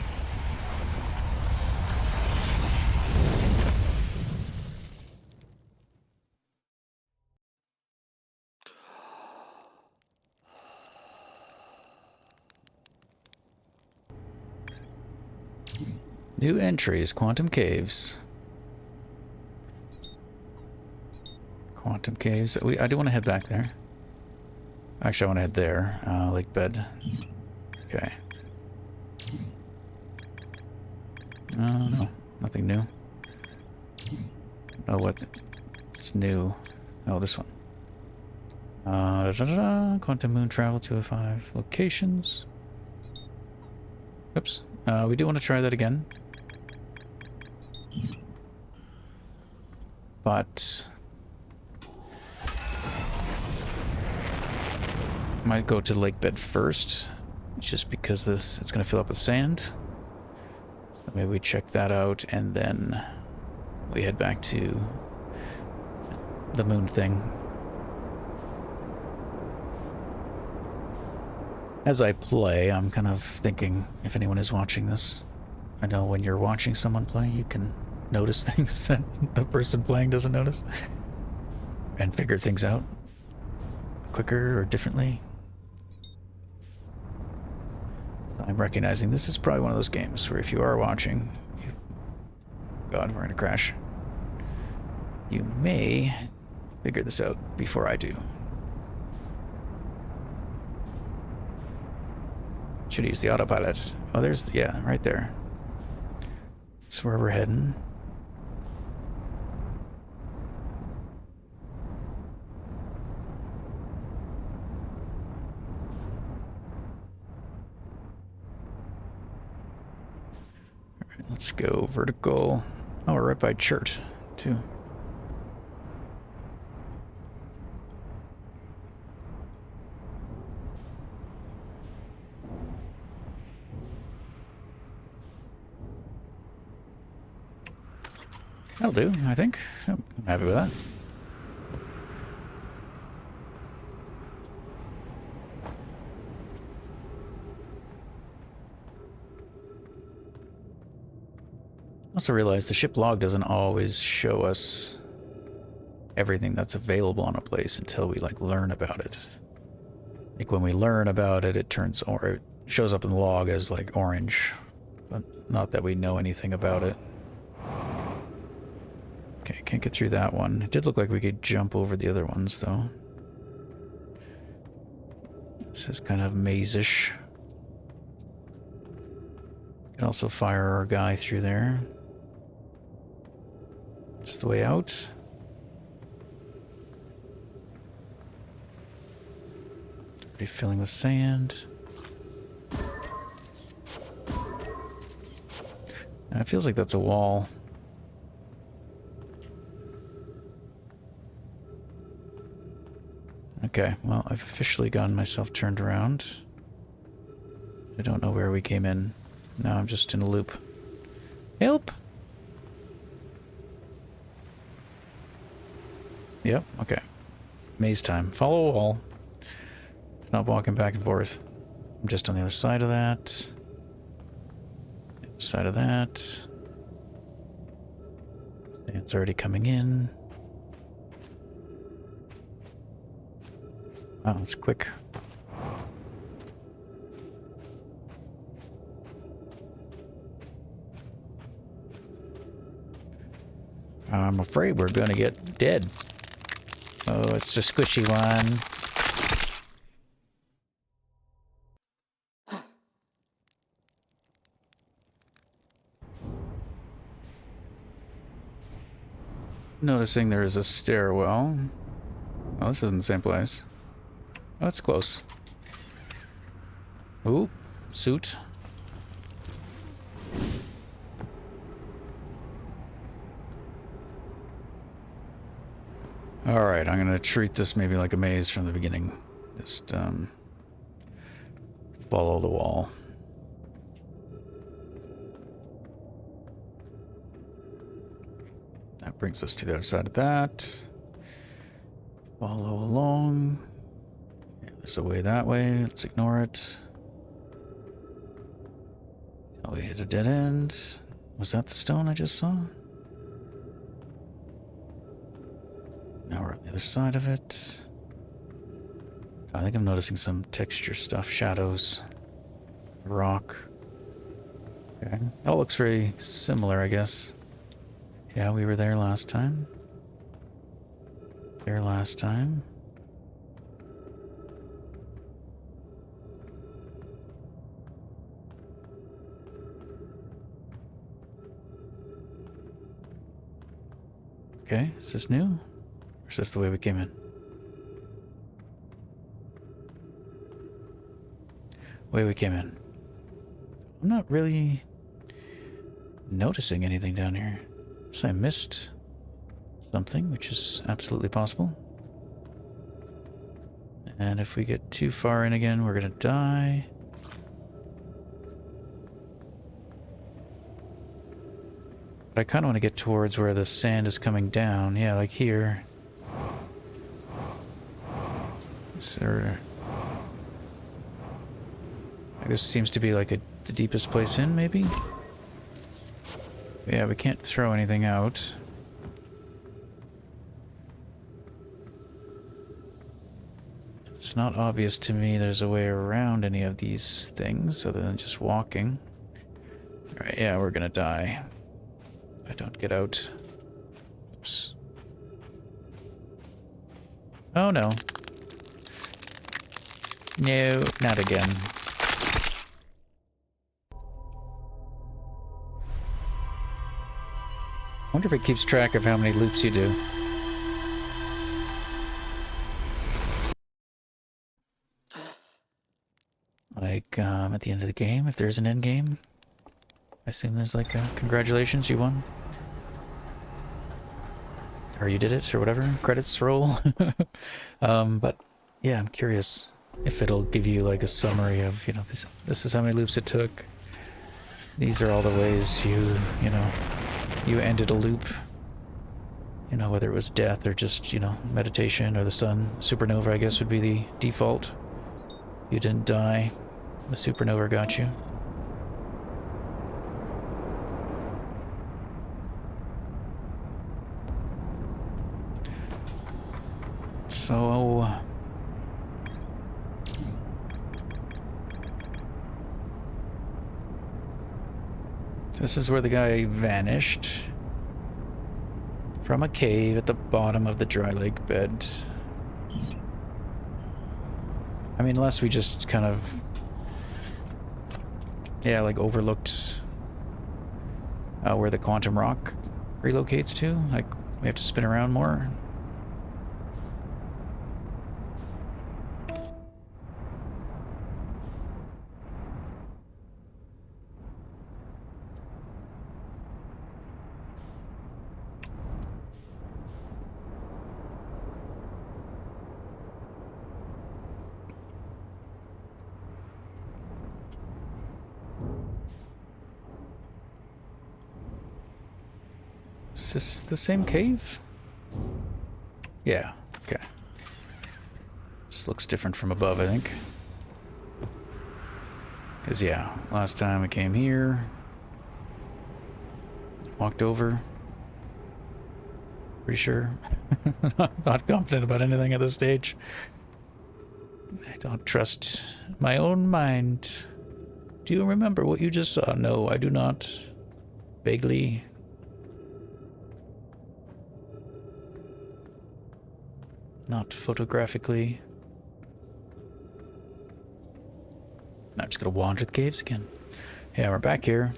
New entries, Quantum Caves. Quantum Caves. I do want to head back there. Actually, I want to head there. Lake bed. Okay. No, nothing new. Oh, what? It's new. Oh, this one. Quantum moon travel 205 locations. Oops. We do want to try that again. But might go to the lake bed first, just because it's going to fill up with sand. So maybe we check that out and then we head back to the moon thing. As I play, I'm kind of thinking if anyone is watching this. I know when you're watching someone play, you can notice things that the person playing doesn't notice and figure things out quicker or differently. So I'm recognizing this is probably one of those games where if you are watching, God, we're gonna crash. You may figure this out before I do. Should use the autopilot. Oh, there's, yeah, right there. That's where we're heading. Alright, let's go vertical. Oh, we're right by Chert, too. That'll do, I think. I'm happy with that. Also realize the ship log doesn't always show us everything that's available on a place until we like learn about it. Like when we learn about it, it turns or it shows up in the log as like orange, but not that we know anything about it. Okay, can't get through that one. It did look like we could jump over the other ones, though. This is kind of maze-ish. Can also fire our guy through there. Just the way out. Already filling with sand. It feels like that's a wall. Okay, well, I've officially gotten myself turned around. I don't know where we came in. Now I'm just in a loop. Help! Yep, okay. Maze time. Follow a wall. It's not walking back and forth. I'm just on the other side of that. Side of that. It's already coming in. Oh, it's quick. I'm afraid we're gonna get dead. Oh, it's a squishy one. Noticing there is a stairwell. Oh, this isn't the same place. Oh, it's close. Ooh, suit. Alright, I'm gonna treat this maybe like a maze from the beginning. Just, follow the wall. That brings us to the other side of that. Follow along. Yeah, there's a way that way. Let's ignore it. Oh, we hit a dead end. Was that the stone I just saw? Now we're on the other side of it. I think I'm noticing some texture stuff. Shadows. Rock. Okay. All looks very similar, I guess. Yeah, we were there last time. There last time. Okay, is this new? Or is this the way we came in? Way we came in. I'm not really noticing anything down here. So I missed something, which is absolutely possible. And if we get too far in again, we're gonna die. But I kind of want to get towards where the sand is coming down. Yeah, like here. Sir. I guess seems to be like the deepest place in, maybe? Yeah, we can't throw anything out. It's not obvious to me there's a way around any of these things other than just walking. Alright, yeah, we're gonna die. If I don't get out. Oops. Oh no. No, not again. I wonder if it keeps track of how many loops you do. Like, at the end of the game, if there's an end game. I assume there's like a congratulations, you won. Or you did it, or whatever. Credits roll. But, yeah, I'm curious if it'll give you like a summary of, you know, this is how many loops it took. These are all the ways you know, you ended a loop. You know, whether it was death or just, you know, meditation or the sun. Supernova, I guess, would be the default. You didn't die. The supernova got you. So... this is where the guy vanished. from a cave at the bottom of the dry lake bed. I mean, unless we just kind of... yeah, like overlooked where the quantum rock relocates to. Like, we have to spin around more. Is this the same cave? Yeah, okay. Just looks different from above, I think. Because, yeah, last time I came here, walked over. Pretty sure. Not confident about anything at this stage. I don't trust my own mind. Do you remember what you just saw? No, I do not. Vaguely. Not photographically. I'm just gonna wander the caves again. Yeah, we're back here.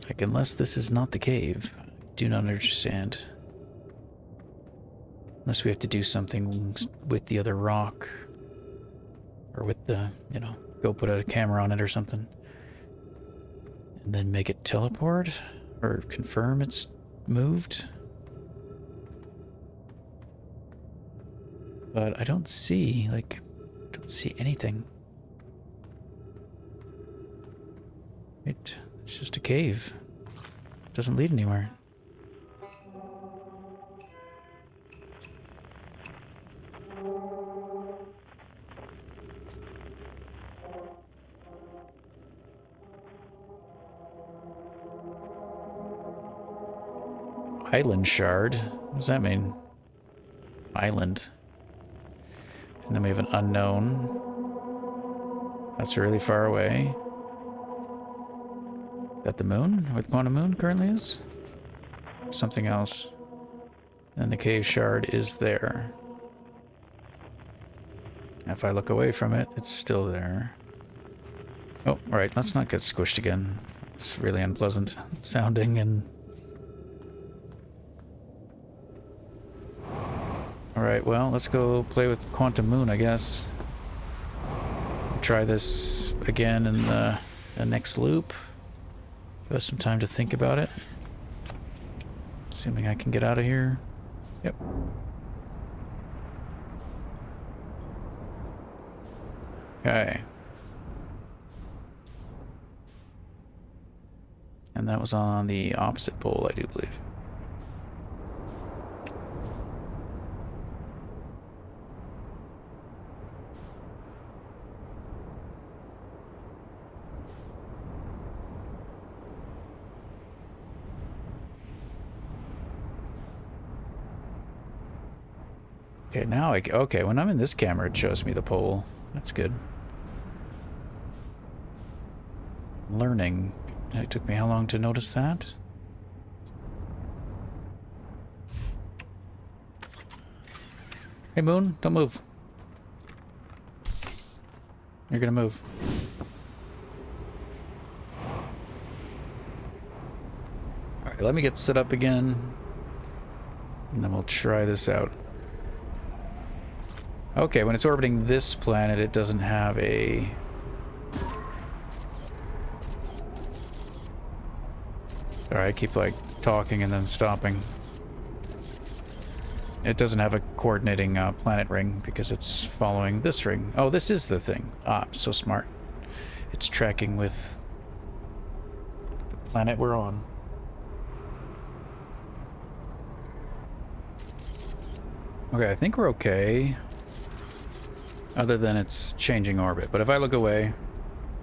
Like, unless this is not the cave, I do not understand. Unless we have to do something with the other rock. Or with the, you know, go put a camera on it or something. And then make it teleport? Or confirm it's moved? But I don't see, like, I don't see anything. It's just a cave. It doesn't lead anywhere. Island shard? What does that mean? Island. And then we have an unknown. That's really far away. Is that the moon? Where the quantum moon currently is? Something else. And the cave shard is there. If I look away from it, it's still there. Oh, alright, let's not get squished again. It's really unpleasant sounding and... Alright, well, let's go play with Quantum Moon, I guess. Try this again in the next loop. Give us some time to think about it. Assuming I can get out of here. Yep. Okay. And that was on the opposite pole, I do believe. Okay, now okay, when I'm in this camera, it shows me the pole. That's good. Learning. It took me how long to notice that? Hey, Moon, don't move. You're gonna move. Alright, let me get set up again. And then we'll try this out. Okay, when it's orbiting this planet, it doesn't have a... Sorry, I keep, like, talking and then stopping. It doesn't have a coordinating planet ring because it's following this ring. Oh, this is the thing. Ah, so smart. It's tracking with the planet we're on. Okay, I think we're okay. Other than it's changing orbit. But if I look away,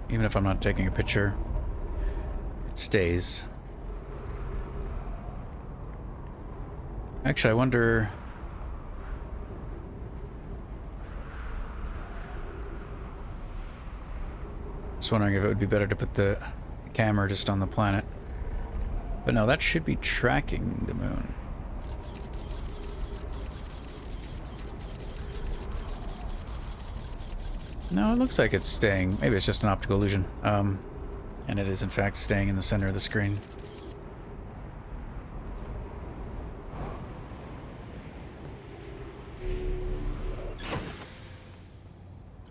even if I'm not taking a picture, it stays. Actually, I wonder... Just wondering if it would be better to put the camera just on the planet. But no, that should be tracking the moon. No, it looks like it's staying. Maybe it's just an optical illusion. And it is in fact staying in the center of the screen.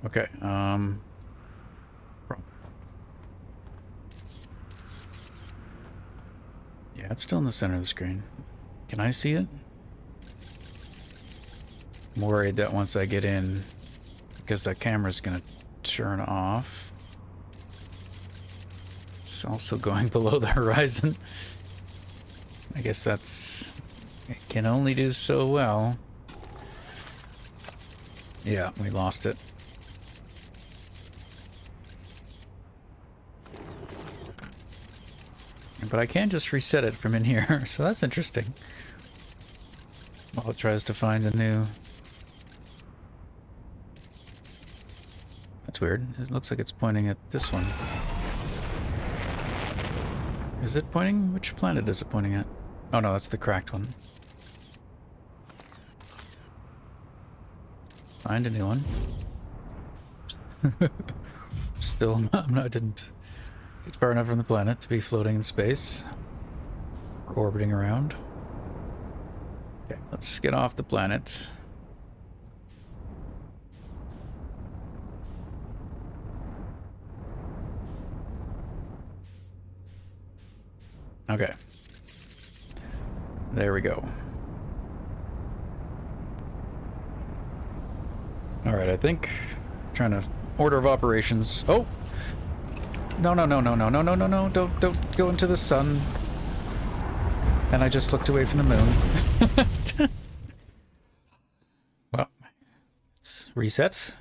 Okay, yeah, it's still in the center of the screen. Can I see it? I'm worried that once I get in, because that camera's gonna turn off. It's also going below the horizon. I guess that's... it can only do so well. Yeah, we lost it. But I can just reset it from in here, so that's interesting. While it tries to find a new... That's weird. It looks like it's pointing at this one. Is it pointing? Which planet is it pointing at? Oh no, that's the cracked one. Find a new one. Still, didn't get far enough from the planet to be floating in space. Or orbiting around. Okay, let's get off the planet. Okay. There we go. Alright, I think... trying to... order of operations. Oh! No, no, no, no, no, no, no, no, no. Don't go into the sun. And I just looked away from the moon. Well, let's reset.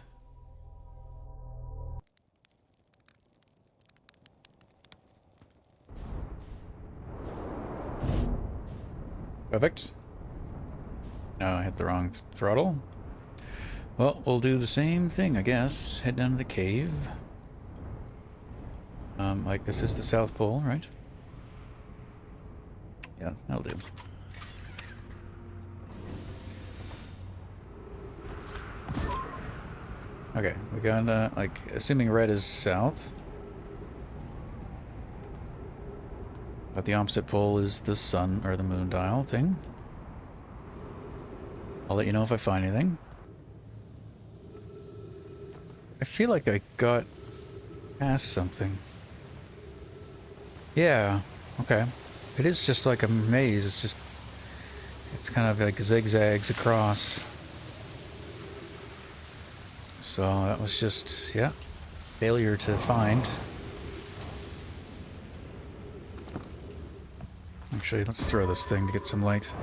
Perfect. No, I hit the wrong throttle. Well, we'll do the same thing, I guess. Head down to the cave. Like this is the South Pole, right? Yeah, that'll do. Okay, we got, like, assuming red is south. But the opposite pole is the sun, or the moon dial thing. I'll let you know if I find anything. I feel like I got past something. Yeah, okay. It is just like a maze, it's just... it's kind of like zigzags across. So that was just, yeah, failure to find. Actually, let's throw this thing to get some light.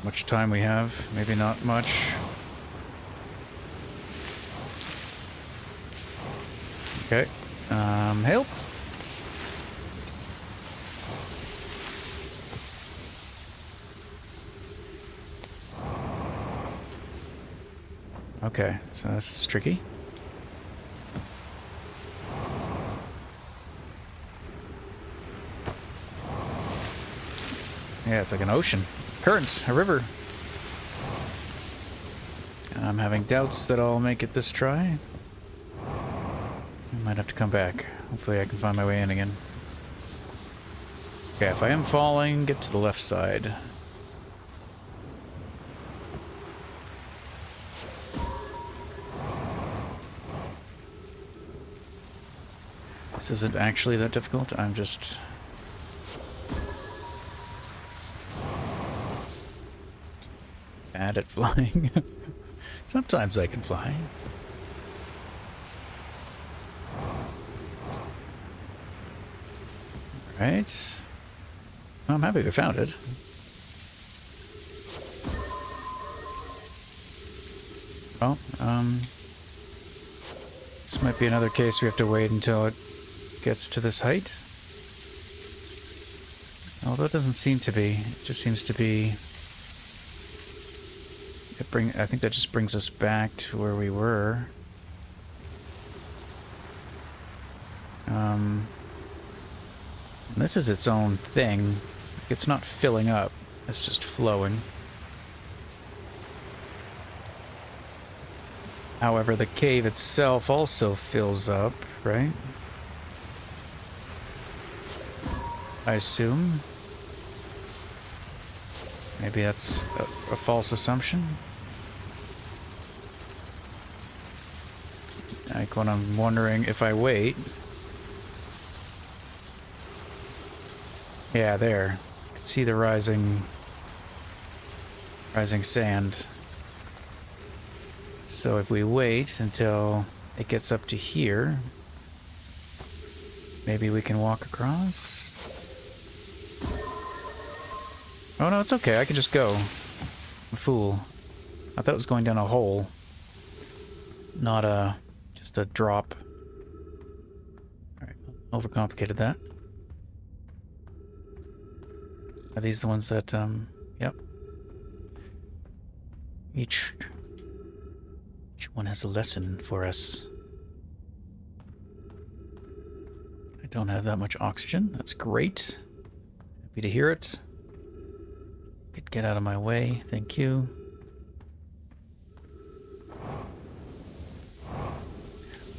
Much time we have, maybe not much. Okay, help! Okay, so this is tricky. Yeah, it's like an ocean. Current, a river. I'm having doubts that I'll make it this try. I might have to come back. Hopefully I can find my way in again. Okay, if I am falling, get to the left side. This isn't actually that difficult, I'm just... bad at flying. Sometimes I can fly. Alright. Well, I'm happy we found it. Well, this might be another case we have to wait until it gets to this height. Although it doesn't seem to be. It just seems to be I think that just brings us back to where we were. This is its own thing. It's not filling up. It's just flowing. However, the cave itself also fills up, right? I assume. Maybe that's a false assumption. Like when I'm wondering if I wait. Yeah, there. You can see the rising sand. So if we wait until it gets up to here, maybe we can walk across. Oh no, it's okay. I can just go. I'm a fool. I thought it was going down a hole, not just a drop. All right, overcomplicated that. Are these the ones that? Yep. Each one has a lesson for us. I don't have that much oxygen. That's great. Happy to hear it. Could get out of my way. Thank you.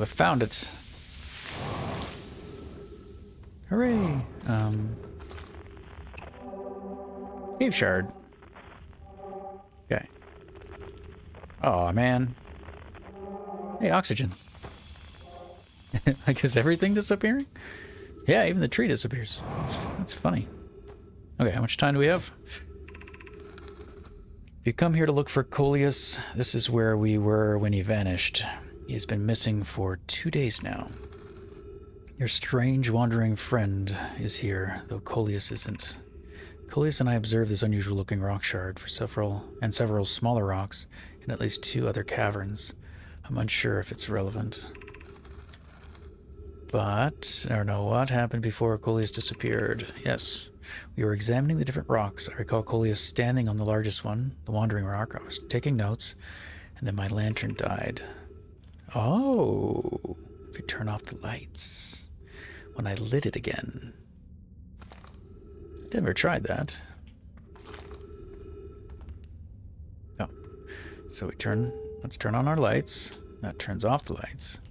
We found it. Hooray! Cave shard. Okay. Oh man. Hey, oxygen. Like, is everything disappearing? Yeah, even the tree disappears. That's funny. Okay, how much time do we have? If you come here to look for Coleus, this is where we were when he vanished. He has been missing for 2 days now. Your strange wandering friend is here, though Coleus isn't. Coleus and I observed this unusual looking rock shard for several smaller rocks in at least 2 other caverns. I'm unsure if it's relevant. But, I don't know what happened before Coleus disappeared. Yes, we were examining the different rocks. I recall Coleus standing on the largest one, the wandering rock. I was taking notes, and then my lantern died. Oh, if you turn off the lights. When I lit it again. Never tried that. Oh, so let's turn on our lights. That turns off the lights.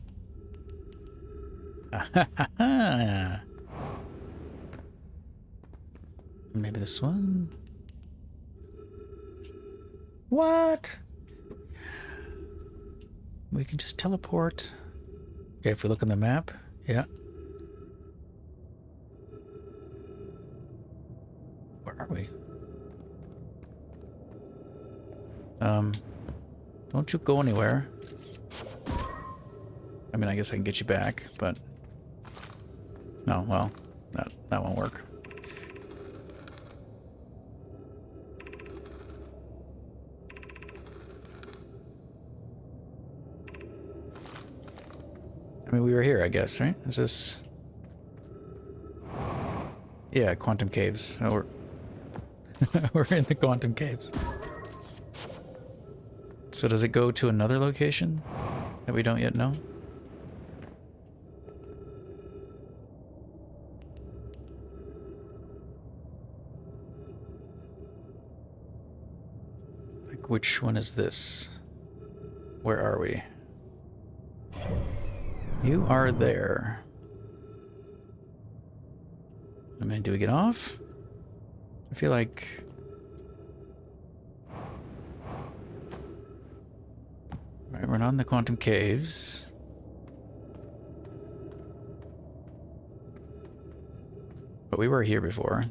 Maybe this one? What? We can just teleport. Okay, if we look on the map, yeah. Where are we? Don't you go anywhere. I mean, I guess I can get you back, but... No, well, that won't work. I mean, we were here, I guess, right? Is this... Yeah, quantum caves. Oh, we're in the quantum caves. So does it go to another location that we don't yet know? Like, which one is this? Where are we? You are there. I mean, do we get off? I feel like... Right, we're not in the quantum caves. But we were here before.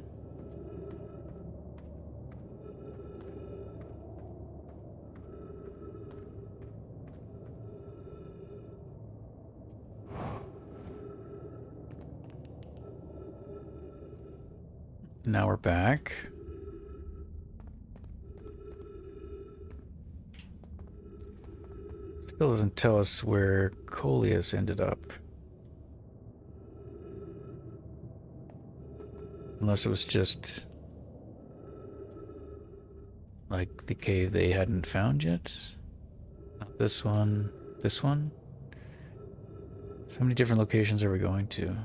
Now we're back. Still doesn't tell us where Coleus ended up. Unless it was just Like the cave they hadn't found yet? Not this one. This one? So many different locations are we going to?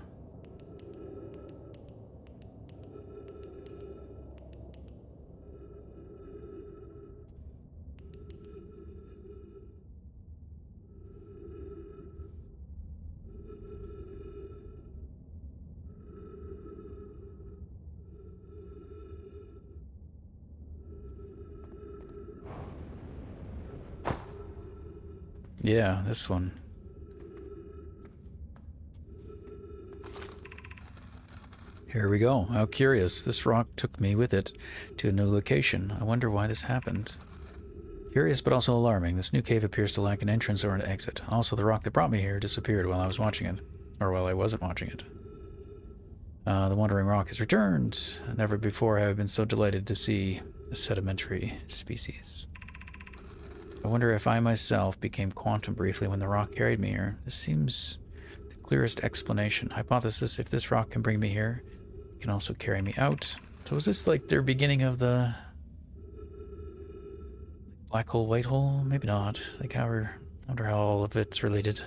Yeah, this one. Here we go. How curious. This rock took me with it to a new location. I wonder why this happened. Curious but also alarming. This new cave appears to lack an entrance or an exit. Also, the rock that brought me here disappeared while I was watching it. Or while I wasn't watching it. The Wandering Rock has returned. Never before have I been so delighted to see a sedimentary species. I wonder if I myself became quantum briefly when the rock carried me here. This seems the clearest explanation. Hypothesis, if this rock can bring me here, it can also carry me out. So is this like their beginning of the black hole, white hole? Maybe not. Like I wonder how all of it's related.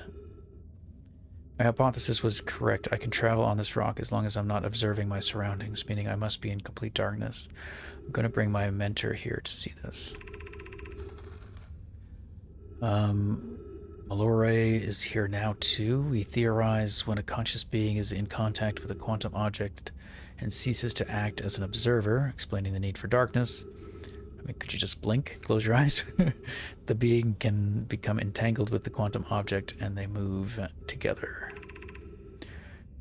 My hypothesis was correct. I can travel on this rock as long as I'm not observing my surroundings, meaning I must be in complete darkness. I'm going to bring my mentor here to see this. Malore is here now too. We theorize when a conscious being is in contact with a quantum object and ceases to act as an observer, explaining the need for darkness. I mean, could you just blink, close your eyes? The being can become entangled with the quantum object and they move together.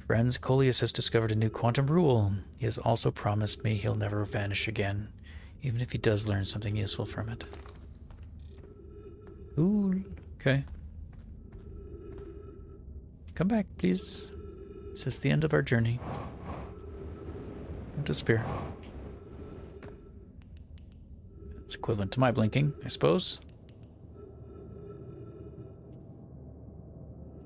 Friends, Coleus has discovered a new quantum rule. He has also promised me he'll never vanish again, even if he does learn something useful from it. Cool. Okay. Come back, please. This is the end of our journey. Don't disappear. It's equivalent to my blinking, I suppose.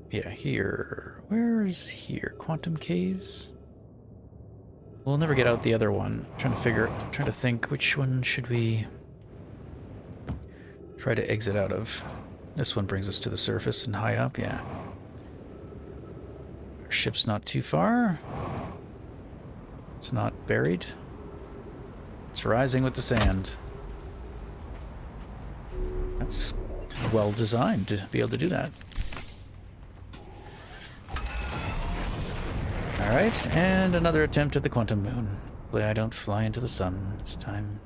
Yeah, here. Where's here? Quantum caves? We'll never get out the other one. I'm trying to think which one should we try to exit out of. This one brings us to the surface and high up, yeah. Our ship's not too far. It's not buried. It's rising with the sand. That's well designed to be able to do that. Alright, and another attempt at the quantum moon. Hopefully I don't fly into the sun this time.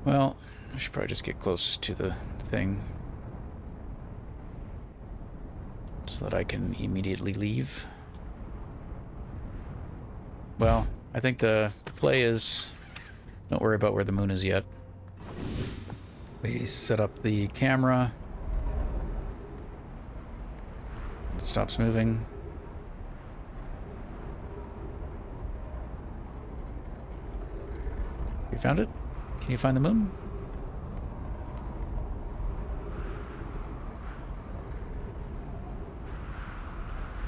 Well, I should probably just get close to the thing so that I can immediately leave. Well, I think the play is don't worry about where the moon is yet. We set up the camera. It stops moving. You found it? Can you find the moon?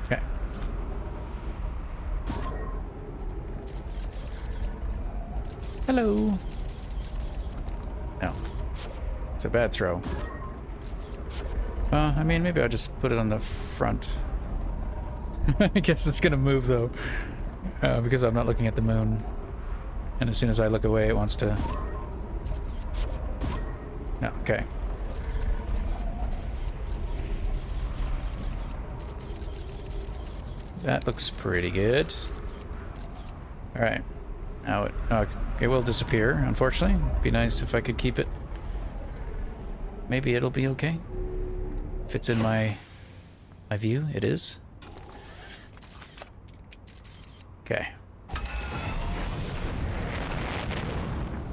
Okay. Hello. No. It's a bad throw. I mean, maybe I'll just put it on the front. I guess it's gonna move though, because I'm not looking at the moon. And as soon as I look away, it wants to... No, okay. That looks pretty good. Alright. Now it will disappear, unfortunately. It'd be nice if I could keep it. Maybe it'll be okay. Fits in my view. It is. Okay.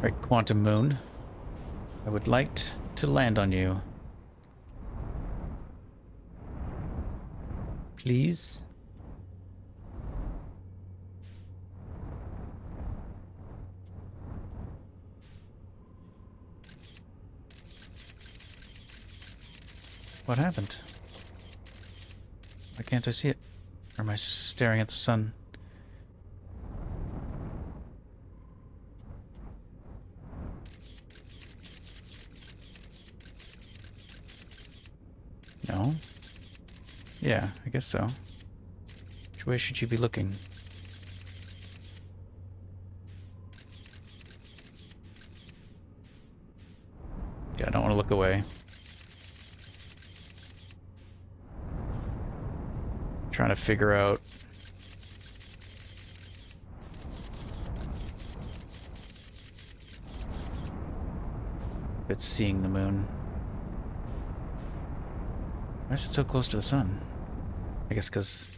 Right, Quantum Moon. I would like to land on you. Please? What happened? Why can't I see it? Or am I staring at the sun? No? Yeah, I guess so. Which way should you be looking? Yeah, I don't want to look away. Trying to figure out if it's seeing the moon. Why is it so close to the sun? I guess because...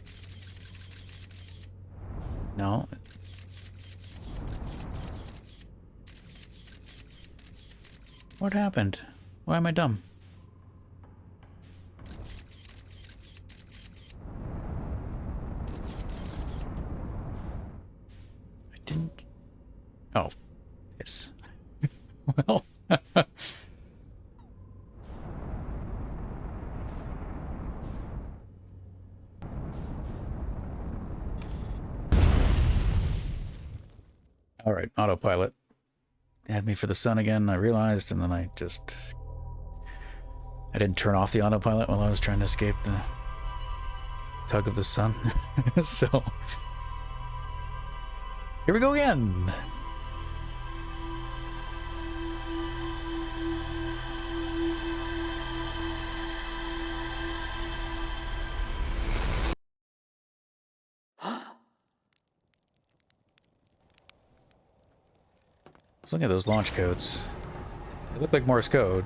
No. What happened? Why am I dumb? I didn't... Oh. Yes. Well... Alright, autopilot. Had me for the sun again, I realized, and then I just... I didn't turn off the autopilot while I was trying to escape the tug of the sun. So... Here we go again! Let's look at those launch codes. They look like Morse code.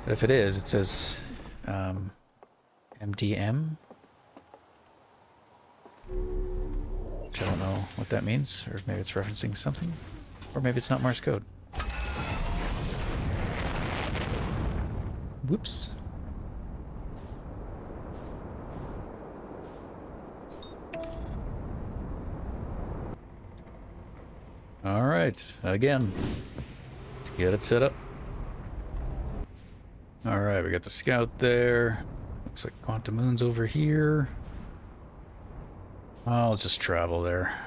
But if it is, it says MDM. Which I don't know what that means, or maybe it's referencing something. Or maybe it's not Morse code. Whoops. Alright, again. Let's get it set up. Alright, we got the scout there. Looks like Quantum Moon's over here. I'll just travel there.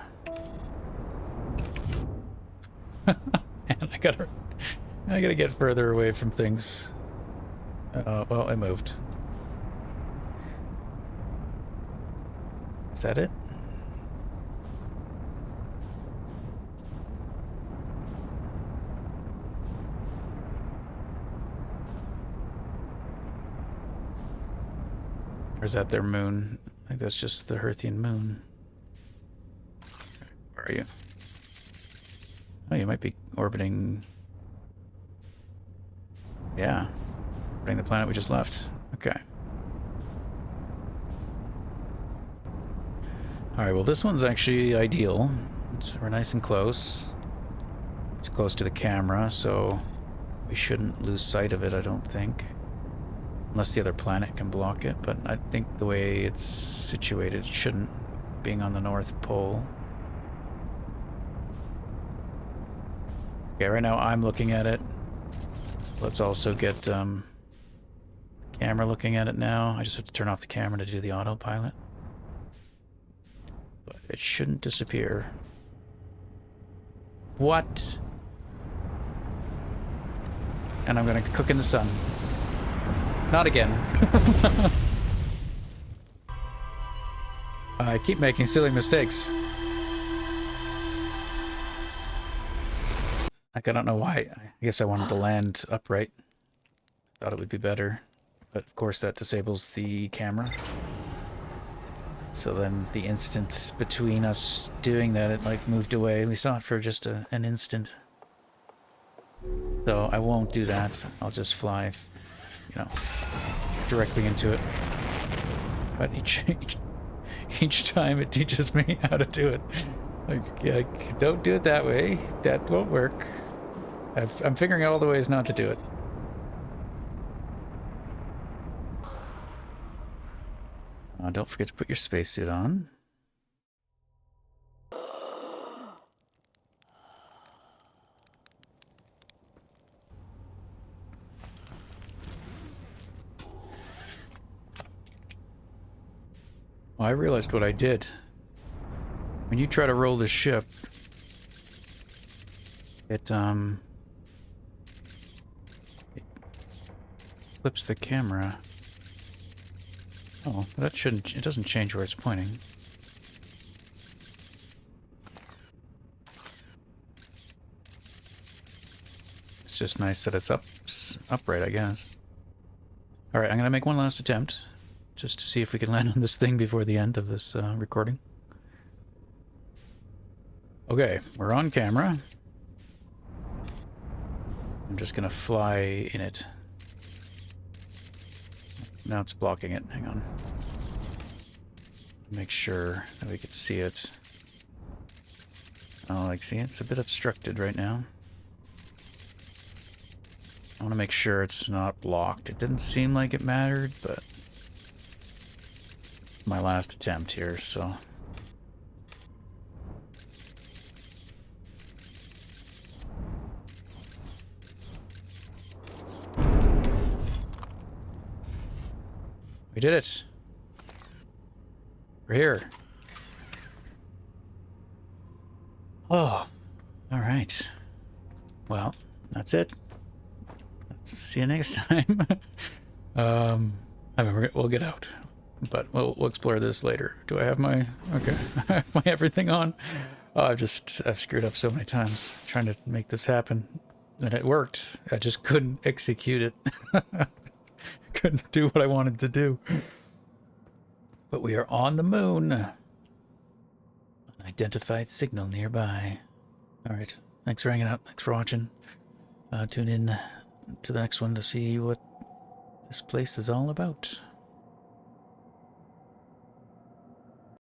And I gotta get further away from things. Well, I moved. Is that it? Or is that their moon? I think that's just the Herthian moon. Where are you? Oh, you might be orbiting... Yeah. Orbiting the planet we just left. Okay. Alright, well this one's actually ideal. We're nice and close. It's close to the camera, so we shouldn't lose sight of it, I don't think. Unless the other planet can block it, but I think the way it's situated, it shouldn't, being on the North Pole. Okay, right now I'm looking at it. Let's also get camera looking at it now. I just have to turn off the camera to do the autopilot. But it shouldn't disappear. What? And I'm gonna cook in the sun. Not again. I keep making silly mistakes. Like, I don't know why. I guess I wanted to land upright. Thought it would be better. But of course that disables the camera. So then the instant between us doing that, it like moved away. We saw it for just an instant. So I won't do that. I'll just fly, you know, directly into it. But each time it teaches me how to do it. Like, don't do it that way. That won't work. I'm figuring out all the ways not to do it. Don't forget to put your spacesuit on. Well, I realized what I did. When you try to roll the ship, it flips the camera. Oh, that shouldn't... It doesn't change where it's pointing. It's just nice that it's upright, I guess. Alright, I'm gonna make one last attempt, just to see if we can land on this thing before the end of this recording. Okay, we're on camera. I'm just gonna fly in it. Now it's blocking it. Hang on. Make sure that we can see it. Oh, like, see, it's a bit obstructed right now. I want to make sure it's not blocked. It didn't seem like it mattered, but my last attempt here, so... We did it! We're here. Oh, alright. Well, that's it. Let's see you next time. I mean, we'll get out, but we'll explore this later. Do I have my... Okay, I have my everything on. Oh, I've screwed up so many times trying to make this happen. And it worked. I just couldn't execute it. Couldn't do what I wanted to do. But we are on the moon. An identified signal nearby. Alright, thanks for hanging out. Thanks for watching. Tune in to the next one to see what this place is all about.